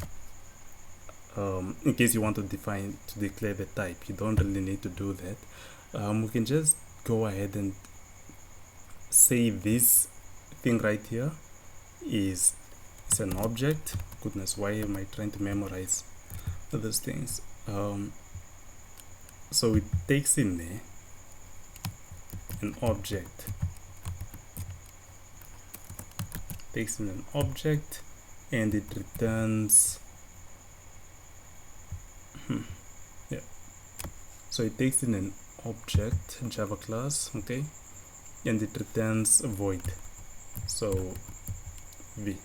in case you want to declare the type, you don't really need to do that. We can just go ahead and say this thing right here is an object. Goodness, why am I trying to memorize those things? So it takes in there an object, and it returns yeah, so it takes in an object, Java class, okay, and it returns void. So v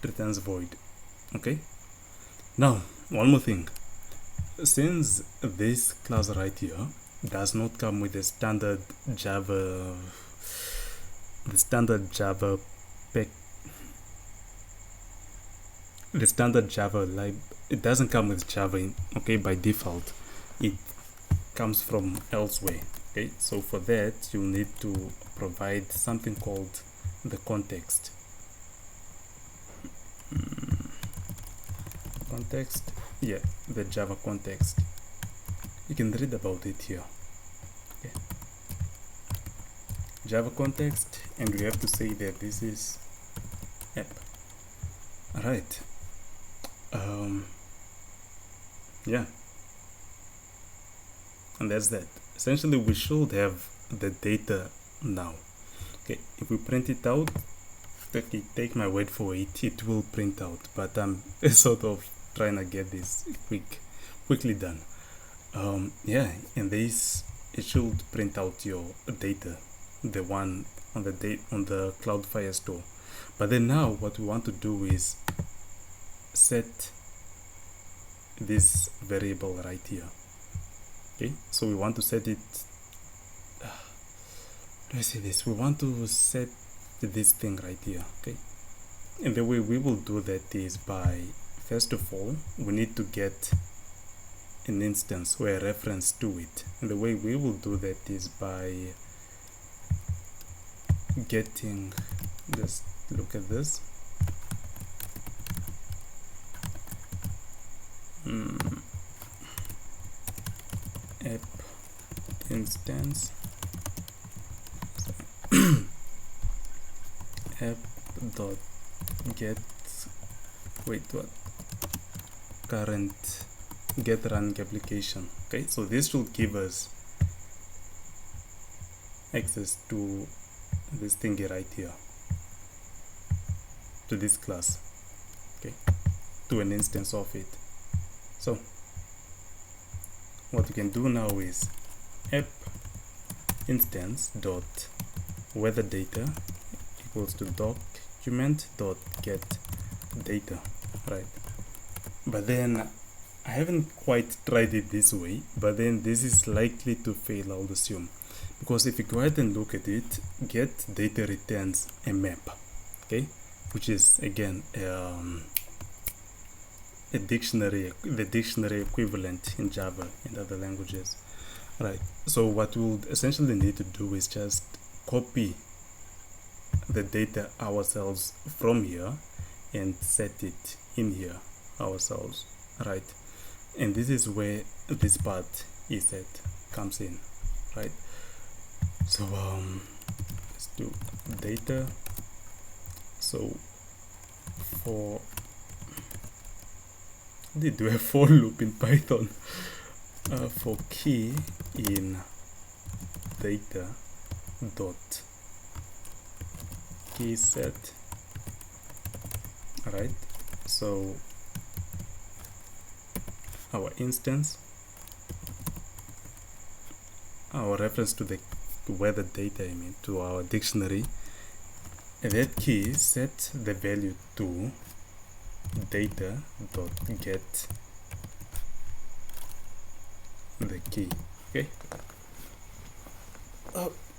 returns void. Okay, now one more thing. Since this class right here does not come with the standard Java it doesn't come with Java okay, by default. It comes from elsewhere. Okay, so for that you need to provide something called the context. Yeah, the Java context. You can read about it here. Okay. Java context, and we have to say that this is app. All right. Yeah, and that's that. Essentially, we should have the data now. Okay, if we print it out, okay, take my word for it, it will print out, but I'm sort of trying to get this quickly done. Yeah, and this, it should print out your data, the one on the Cloud Firestore. But then now what we want to do is set this variable right here. Okay, so we want to set it, let's say this, we want to set this thing right here. Okay, and the way we will do that is by, first of all, we need to get an instance or a reference to it, and the way we will do that is by getting, just look at this, app instance app dot get, wait, what, current get running application. Okay, so this should give us access to this thingy right here, to this class, okay, to an instance of it. So what we can do now is app instance dot weather data equals to document dot get data, right? But then I haven't quite tried it this way, but then this is likely to fail, I'll assume, because if you go ahead and look at it, get data returns a map, okay, which is again a dictionary, the dictionary equivalent in Java and other languages, right? So what we'll essentially need to do is just copy the data ourselves from here and set it in here ourselves, right? And this is where this part is at, comes in, right? So let's do data. So for, they do a for loop in Python, for key in data dot key set, right? So our instance, our reference to the weather data, I mean to our dictionary, and that key set the value to data dot get the key. Okay,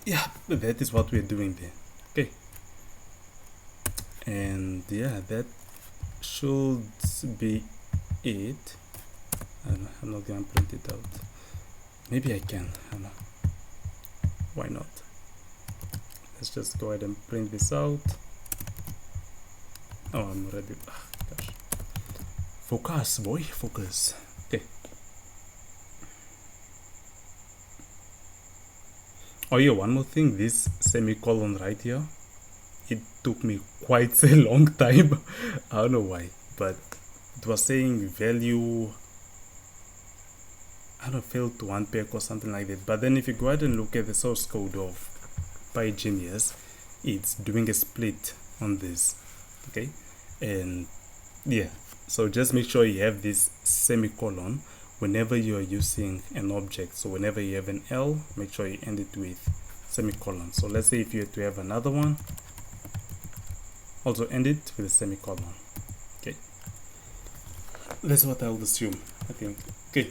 yeah, that is what we're doing there. Okay, and yeah, that should be it. I'm not gonna print it out. Maybe I can, I don't know. Why not? Let's just go ahead and print this out. Oh, I'm already, gosh. Focus, boy, focus. Okay. Oh yeah, one more thing, this semicolon right here, it took me quite a long time. I don't know why, but it was saying value, I don't know, failed to unpack or something like that. But then if you go ahead and look at the source code of PyGenius, it's doing a split on this, okay? And yeah, so just make sure you have this semicolon whenever you are using an object. So whenever you have an L, make sure you end it with semicolon. So let's say if you have to have another one, also end it with a semicolon. Okay, that's what I would assume, I think. Okay,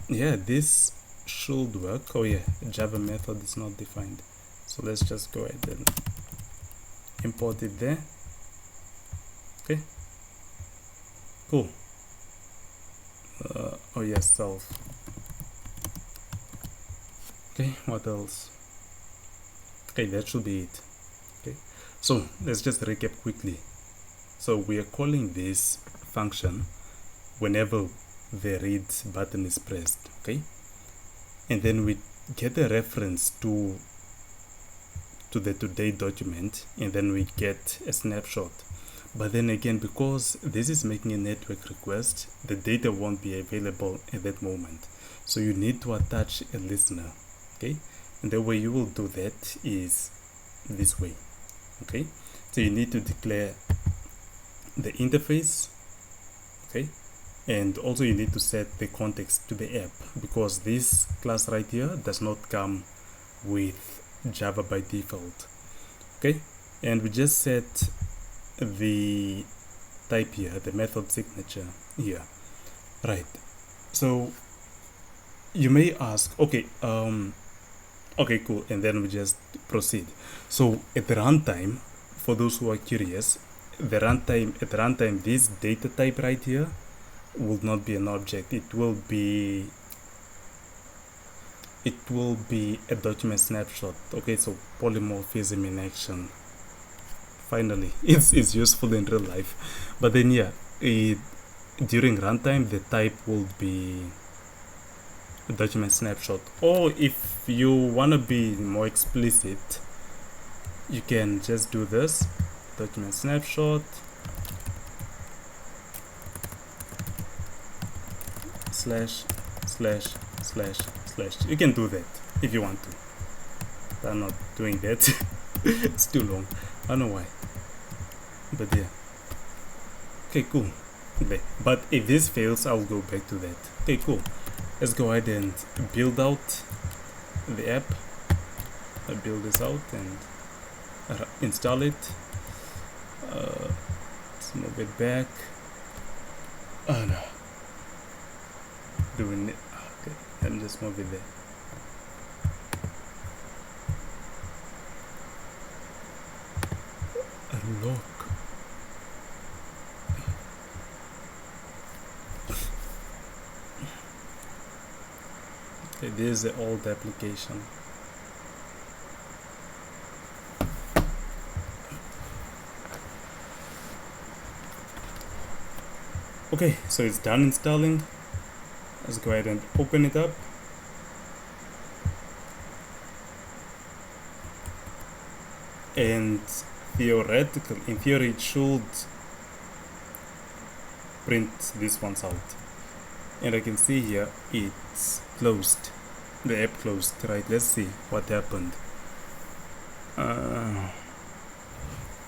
yeah, this should work. Oh yeah, Java method is not defined, so let's just go ahead and import it there. Okay, cool. Oh yes, self. Okay, what else? Okay, that should be it. Okay, so let's just recap quickly. So we are calling this function whenever the read button is pressed, okay? And then we get a reference to the today document, and then we get a snapshot. But then again, because this is making a network request, the data won't be available at that moment. So you need to attach a listener, okay? And the way you will do that is this way, okay? So you need to declare the interface, okay? And also you need to set the context to the app, because this class right here does not come with Java by default, okay? And we just set the type here, the method signature here, right? So you may ask, okay, okay, cool, and then we just proceed. So at the runtime, for those who are curious, at the runtime, this data type right here will not be an object. It will be a document snapshot. Okay, so polymorphism in action. Finally, it's useful in real life. But then yeah, during runtime the type will be a document snapshot. Or if you want to be more explicit, you can just do this, document snapshot slash slash slash slash. You can do that if you want to, but I'm not doing that. It's too long, I don't know why, but yeah. Okay, cool. Okay, but if this fails, I'll go back to that. Okay, cool. Let's go ahead and build out the app. I build this out and install it. Let's move it back. Oh no, doing it. Okay, let me just move it there. Unlock. Okay, this is the old application. Okay, so it's done installing. Let's go ahead and open it up. And in theory, it should print these ones out. And I can see here it's closed. The app closed, right? Let's see what happened.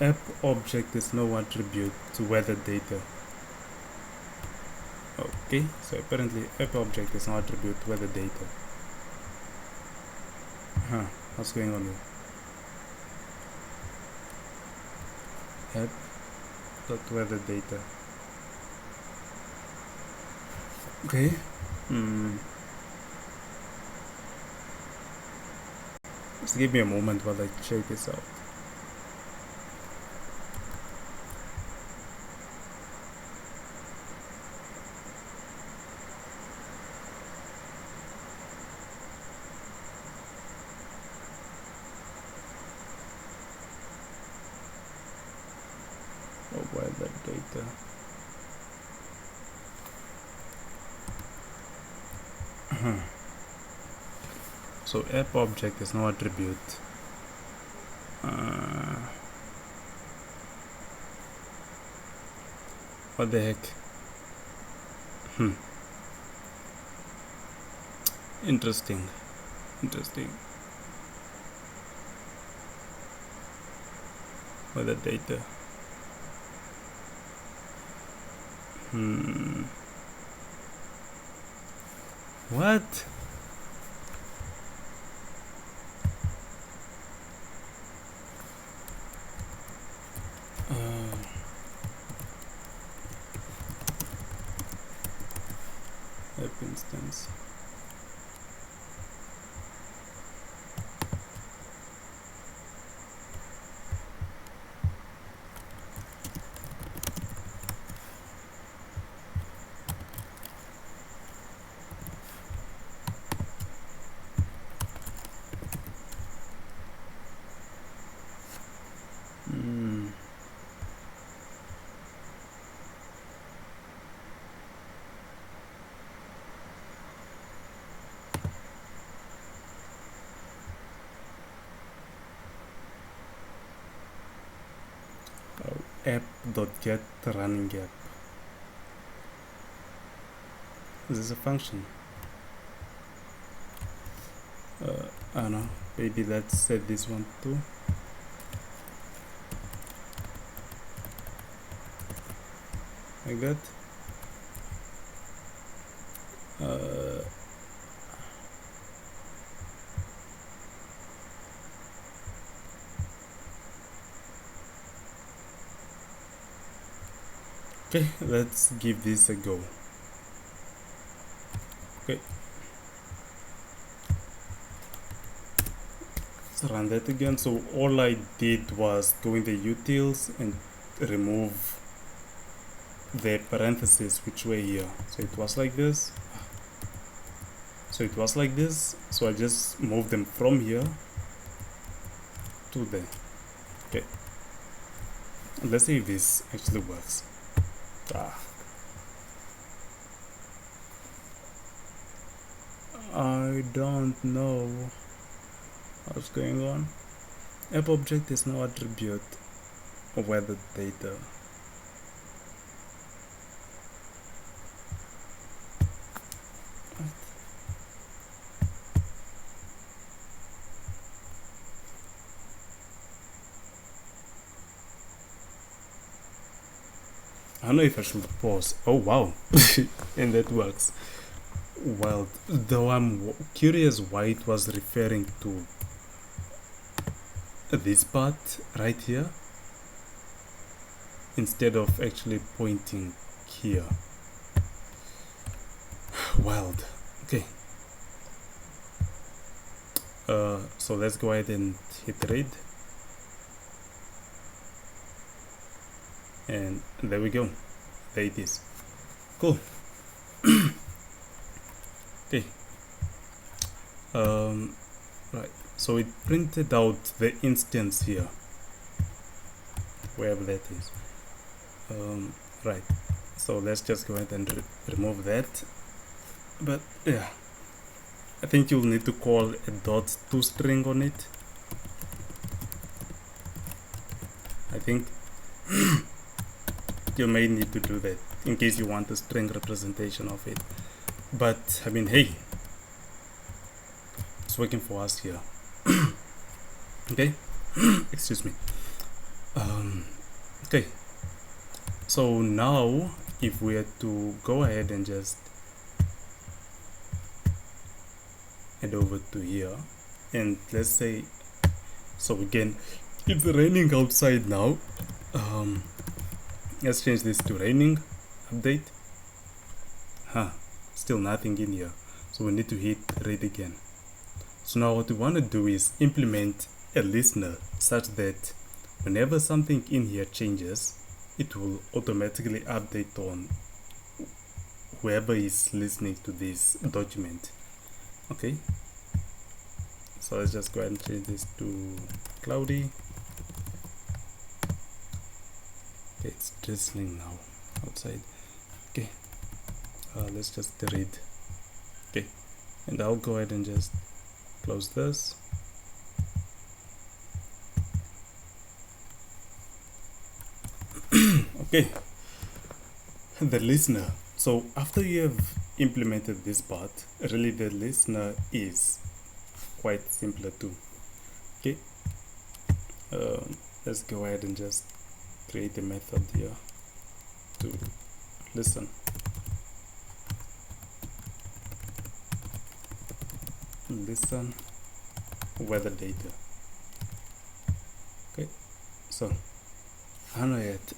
App object is no attribute to weather data. Okay, so apparently app object is no attribute to weather data. What's going on here? App dot weather data. Okay. Just give me a moment while I check this out. Oh, weather data. So app object is no attribute. What the heck? Interesting. Weather data. What? App instance. app.get running app. This is a function. I don't know, maybe let's set this one too. Like that. Okay, let's give this a go. Okay, let's run that again. So all I did was go in the utils and remove the parentheses which were here. So it was like this. So I just moved them from here to there. Okay, let's see if this actually works. I don't know what's going on. App object is no attribute of weather data. I don't know if I should pause. Oh wow, and that works. Well, though I'm curious why it was referring to this part right here instead of actually pointing here. Wild. Okay. So let's go ahead and hit read. And there we go. There it is. Cool. Okay. Right. So it printed out the instance here, wherever that is. Right. So let's just go ahead and remove that. But yeah, I think you'll need to call a .toString on it. I think you may need to do that in case you want a string representation of it. But I mean, hey, it's working for us here. Okay. Excuse me. Okay, so now if we had to go ahead and just head over to here, and let's say, so again, it's raining outside now. Let's change this to raining update. Still nothing in here, so we need to hit read again. So now what we want to do is implement a listener such that whenever something in here changes, it will automatically update on whoever is listening to this document. Okay, so let's just go ahead and change this to cloudy. Okay, it's drizzling now outside. Okay, let's just read. Okay, and I'll go ahead and just close this. Okay, the listener. So after you have implemented this part, really the listener is quite simpler too. Okay, let's go ahead and just create a method here to listen. Listen weather data. Okay, so I don't know yet.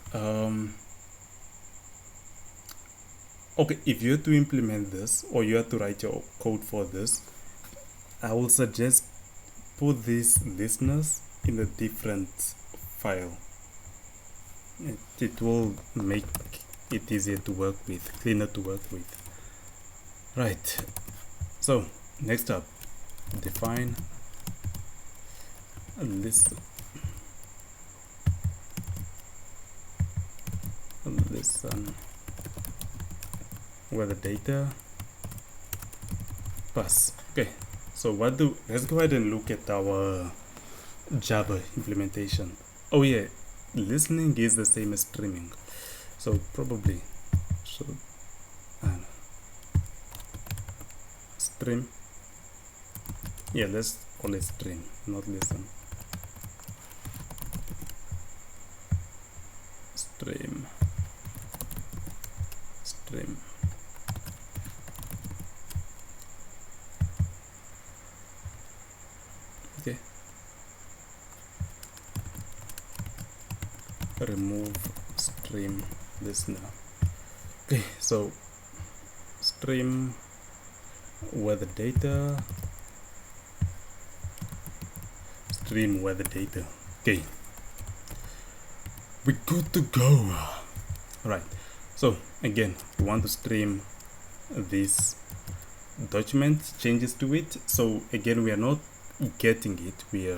Okay, if you have to implement this or you have to write your code for this, I will suggest put these listeners in a different file. It will make it easier to work with, cleaner to work with. Right, so next up, define a list. Listen weather data pass. Okay, so let's go ahead and look at our Java implementation. Oh yeah, listening is the same as streaming, so probably should stream. Yeah, let's call it stream, not listen. Stream. Okay. Remove stream listener. Okay, so stream weather data. Stream weather data. Okay, we're good to go. Alright, so again, we want to stream this document changes to it. So again, we are not getting it, we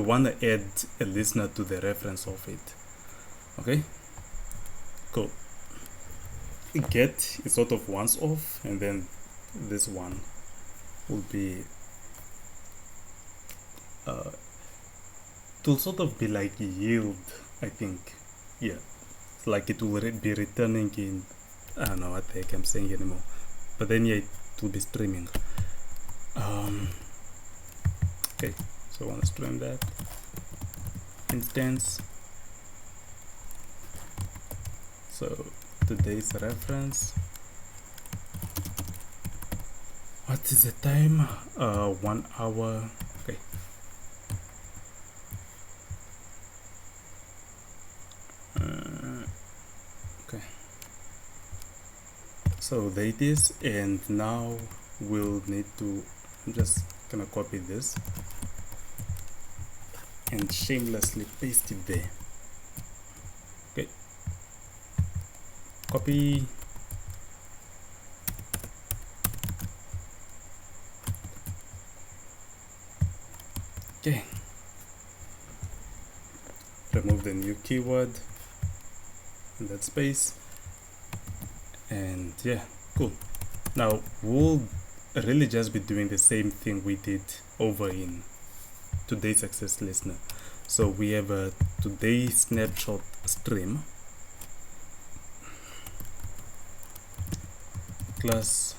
want to add a listener to the reference of it. Okay, cool. Get is sort of once off, and then this one will be it will sort of be like yield, I think. Yeah, it's like it will be returning in, I don't know what the heck I'm saying anymore, but then yeah, it will be streaming. Okay, so I want to stream that instance. So today's reference, what is the time? 1 hour. Okay, okay, so there it is. And now we'll need to, I'm just gonna copy this and shamelessly paste it there. Okay, copy, okay, remove the new keyword in that space, and yeah, cool. Now we'll really just be doing the same thing we did over in today's access listener. So we have a today snapshot stream class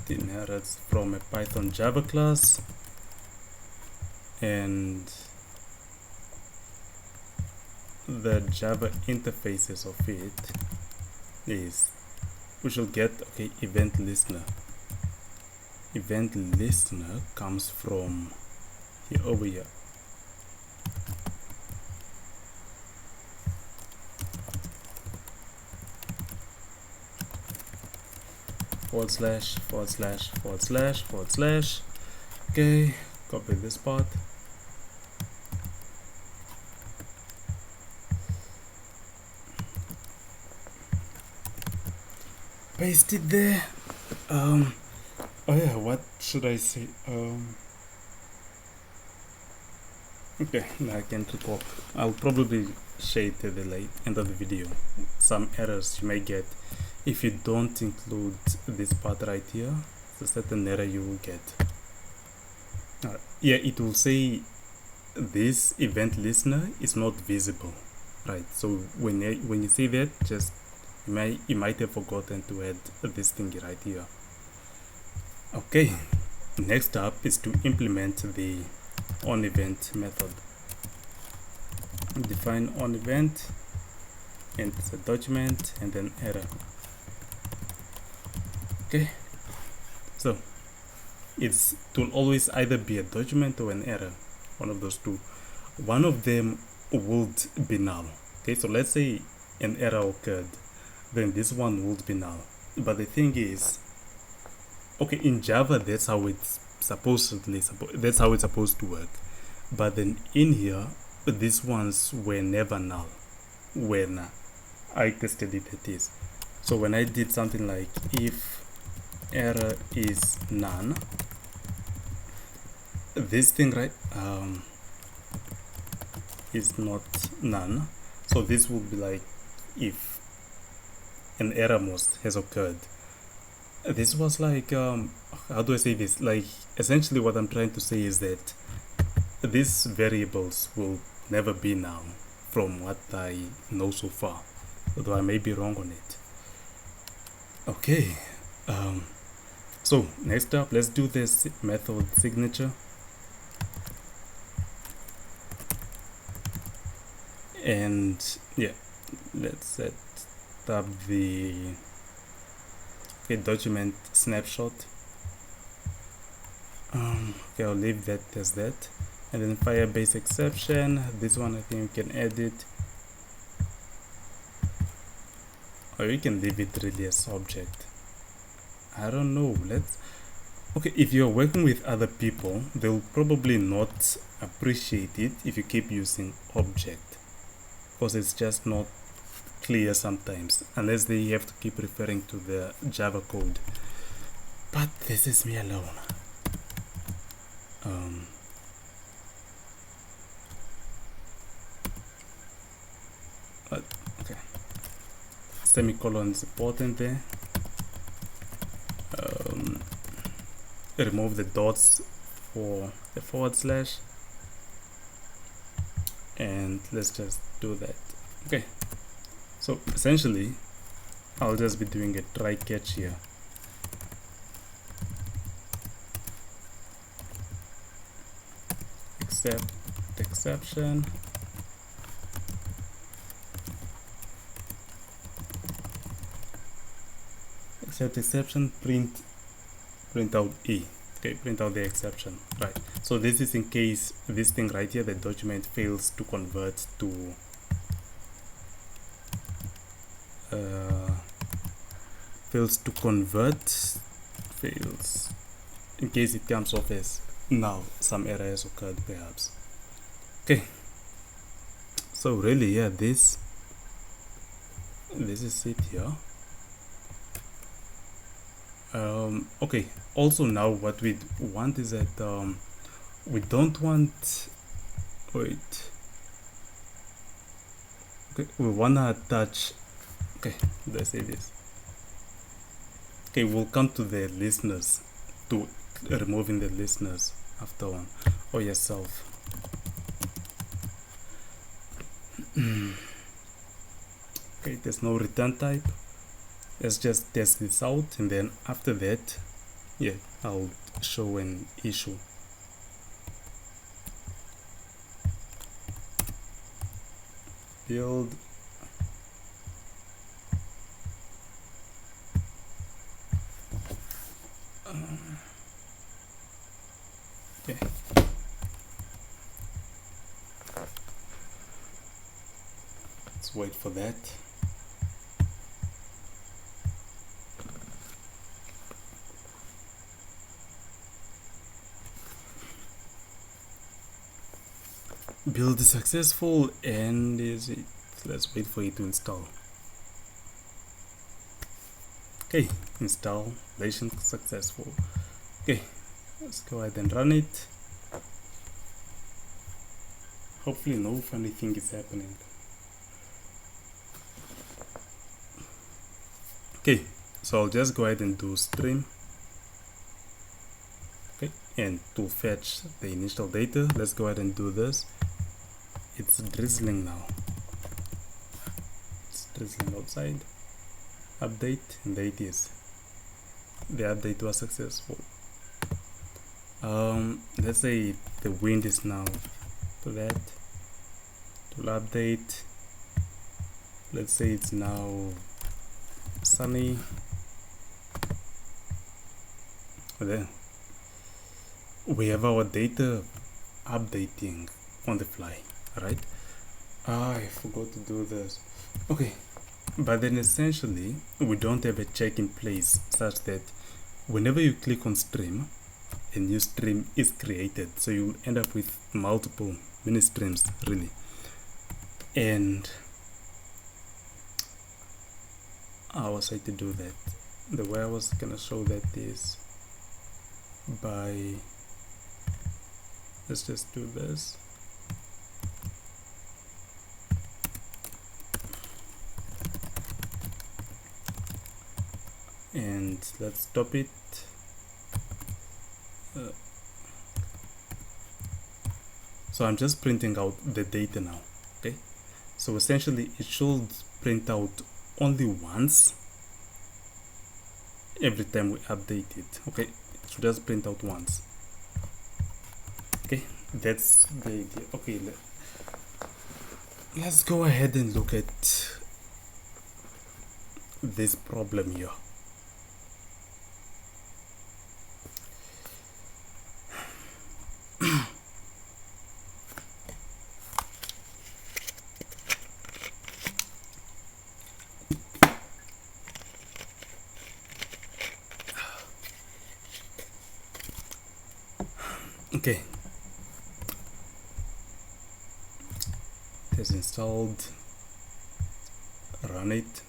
it inherits from a Python Java class, and the Java interfaces of it is, we shall get, okay, event listener. Event listener comes from here, over here. Forward slash, forward slash, forward slash, forward slash. Okay, copy this part. Paste it there. Oh yeah, what should I say? Okay, now I can't recall. I'll probably share it at the end of the video. Some errors you may get if you don't include this part right here. It's a certain error you will get. Yeah, it will say this event listener is not visible, right? So when you see that, just you might have forgotten to add this thing right here. Okay, next up is to implement the onEvent method. Define onEvent, and it's a document and then error. Okay, so it will always either be a document or an error, one of those two. One of them would be null. Okay, so let's say an error occurred, then this one would be null. But the thing is, okay, in Java that's how it's supposed to work. But then in here, these ones were never null when I tested it, that is. So when I did something like if error is none, this thing right is not none, so this would be like if an error has occurred. This was like how do I say this, like essentially what I'm trying to say is that these variables will never be now, from what I know so far, although I may be wrong on it. Okay, so next up, let's do this method signature. And yeah, let's set up the document snapshot. Okay, I'll leave that as that. And then Firebase exception, this one I think we can edit, or you can leave it really as object. I don't know. Okay, if you're working with other people, they'll probably not appreciate it if you keep using object, because it's just not clear sometimes, unless they have to keep referring to the Java code. But this is me alone. Okay, semicolon is important there. Remove the dots for the forward slash, and let's just do that. Okay, so essentially I'll just be doing a try catch here. Except exception, print out E. Okay, print out the exception, right? So this is in case this thing right here, the document fails to convert to in case it comes off as null, some error has occurred perhaps. Okay, so really, yeah, this is it here. Okay, also now what we want is that we don't want, wait, okay, we wanna attach, okay, let's say this. Okay, we'll come to the listeners, to removing the listeners after one, or yourself. Okay, there's no return type. Let's just test this out, and then after that, yeah, I'll show an issue. Build okay. Let's wait for that. Build is successful, and is it? Let's wait for it to install. Okay, installation successful. Okay, let's go ahead and run it. Hopefully no funny thing is happening. Okay, so I'll just go ahead and do stream. Okay, and to fetch the initial data, let's go ahead and do this. It's drizzling now. It's drizzling outside. Update, and there it is. The update was successful. Let's say the wind is now to that. To update. Let's say it's now sunny. There. We have our data updating on the fly. Right? I forgot to do this. Okay, but then essentially we don't have a check in place such that whenever you click on stream, a new stream is created, so you end up with multiple mini streams really. And how was I to do that? The way I was gonna show that is by, let's just do this. And let's stop it. So I'm just printing out the data now. Okay, so essentially it should print out only once every time we update it. Okay, it should just print out once. Okay, that's the idea. Okay, let's go ahead and look at this problem here. Okay, it is installed, run it.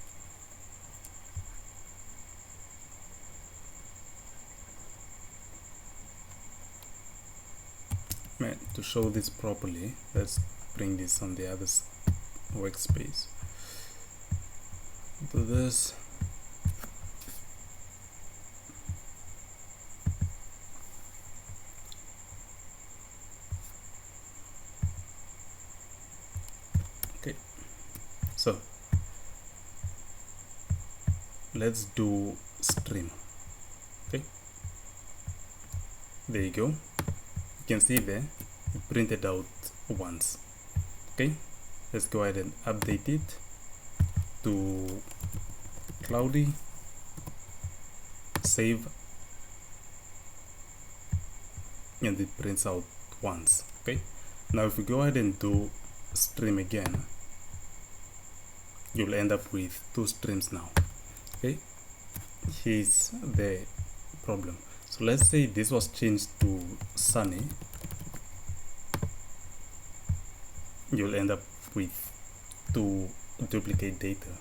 Man, to show this properly, let's bring this on the other workspace. Do this. Okay, so let's do stream. Okay, there you go. You can see there it printed out once. Okay, let's go ahead and update it to cloudy, save, and it prints out once. Okay, now if we go ahead and do stream again, you'll end up with 2 streams now. Okay, here's the problem. So let's say this was changed to sunny, you'll end up with 2 duplicate data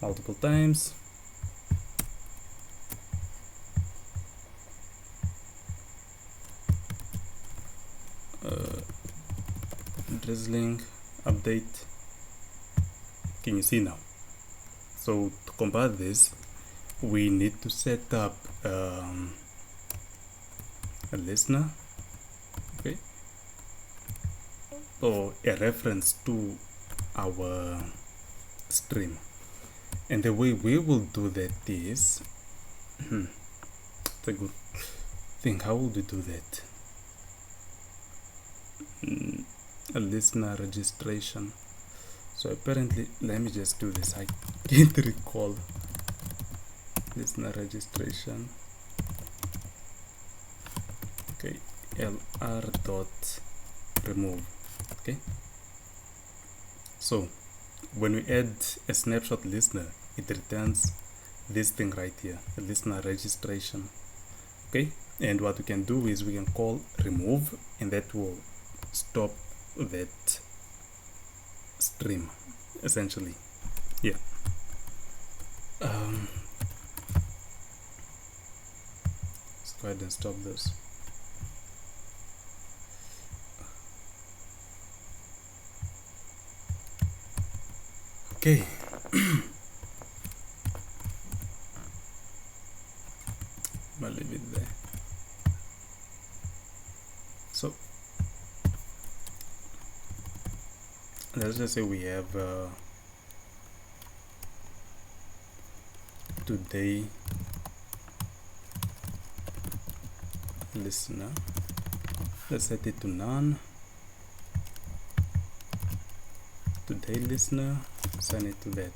multiple times. Drizzling, update. Can you see now? So to combat this, we need to set up a listener, okay, or a reference to our stream. And the way we will do that is it's a good thing. How would we do that? A listener registration. So apparently, let me just do this. I can't recall. Listener registration. Okay, lr dot remove. Okay, so when we add a snapshot listener, it returns this thing right here, a listener registration. Okay, and what we can do is we can call remove, and that will stop that stream essentially. Yeah. Let's go ahead and stop this. Okay. I'll leave it there. So let's just say we have today listener. Let's set it to none. Today listener, assign it to that.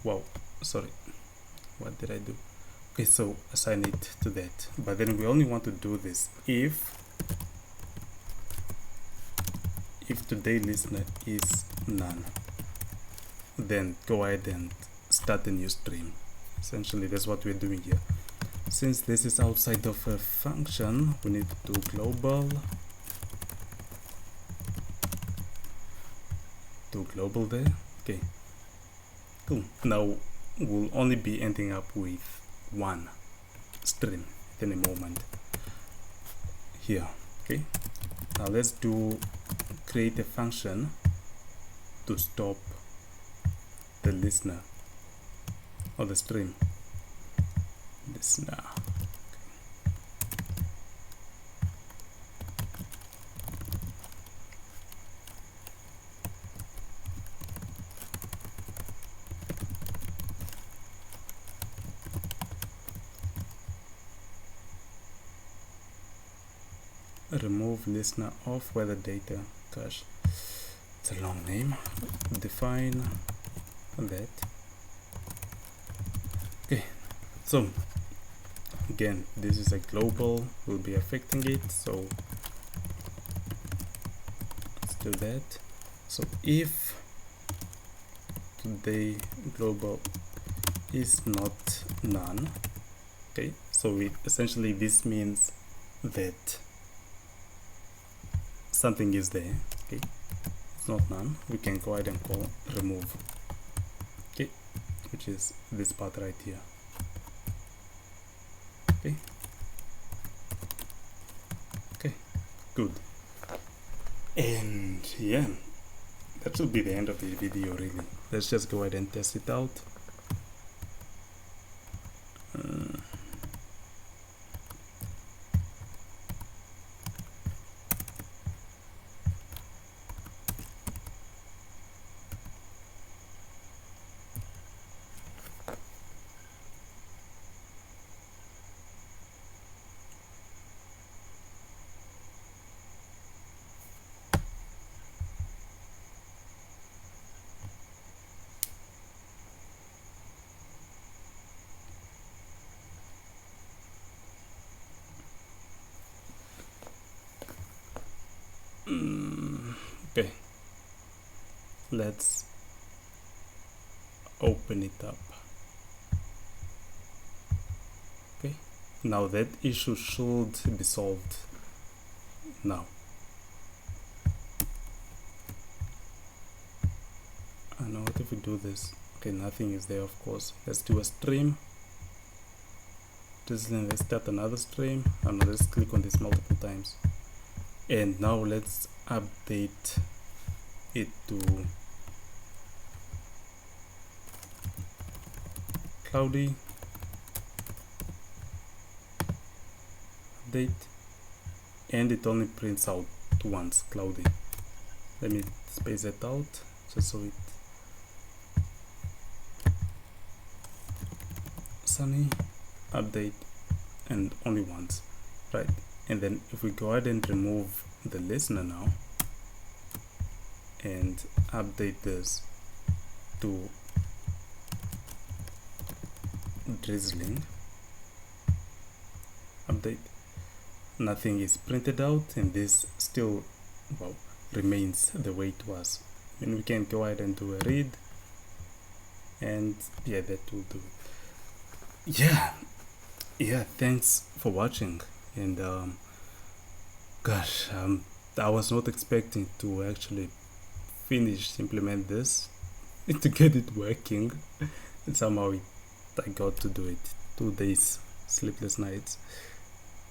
Wow, sorry, what did I do? Okay, so assign it to that, but then we only want to do this if today listener is none. Then go ahead and start a new stream. Essentially that's what we're doing here. Since this is outside of a function, we need to do global there. Okay, cool. Now we'll only be ending up with 1 stream at any moment here. Okay, now let's create a function to stop the listener or the stream listener. remove listener of weather data. Gosh, it's a long name. Define that. Okay, so again, this is a global, will be affecting it, so let's do that. So if today global is not none, okay, so essentially this means that something is there. Okay, it's not none, we can go ahead and call remove, okay, which is this part right here. Okay, good. And yeah, that should be the end of the video really. Let's just go ahead and test it out. Okay, let's open it up. Okay, now that issue should be solved now. I know what if we do this. Okay, nothing is there, of course. Let's do a stream. Let's start another stream, and let's click on this multiple times. And now let's update it to cloudy. Update, and it only prints out once cloudy. Let me space that out just so it sunny, update, and only once, right? And then if we go ahead and remove the listener now and update this to drizzling, update, nothing is printed out, and this still, well, remains the way it was. And we can go ahead and do a read, and yeah, that will do. Yeah, thanks for watching. And gosh, I was not expecting to actually implement this to get it working, and somehow I got to do it. 2 days sleepless nights,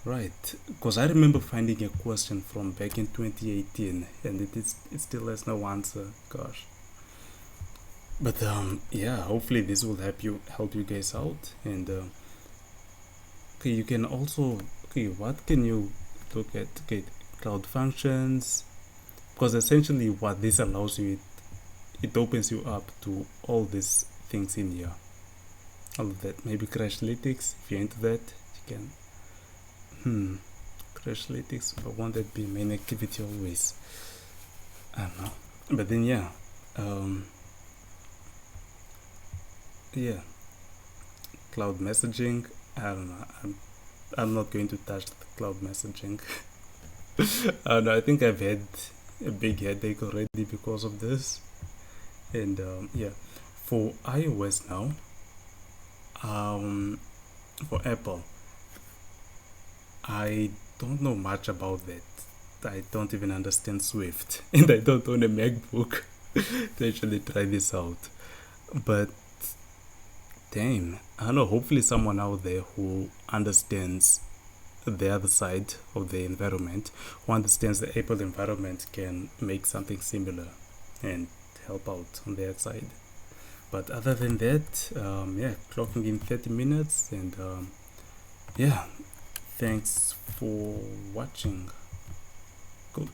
right? Because I remember finding a question from back in 2018, and it still has no answer. Gosh. But yeah, hopefully this will help you guys out. And okay, you can also, okay, what can you look at? Okay, cloud functions, because essentially what this allows you, it opens you up to all these things in here, all of that. Maybe Crashlytics, if you're into that, you can Crashlytics, but won't that be main activity always? I don't know. But then yeah, yeah, cloud messaging, I don't know, I'm not going to touch the cloud messaging. I don't know, I think I've had a big headache already because of this. And yeah, for iOS now, for Apple, I don't know much about that. I don't even understand Swift, and I don't own a MacBook to actually try this out. But damn, I don't know, hopefully someone out there who understands the other side of the environment, who understands the Apple environment, can make something similar and help out on their side. But other than that, yeah, clocking in 30 minutes, and yeah, thanks for watching. Cool.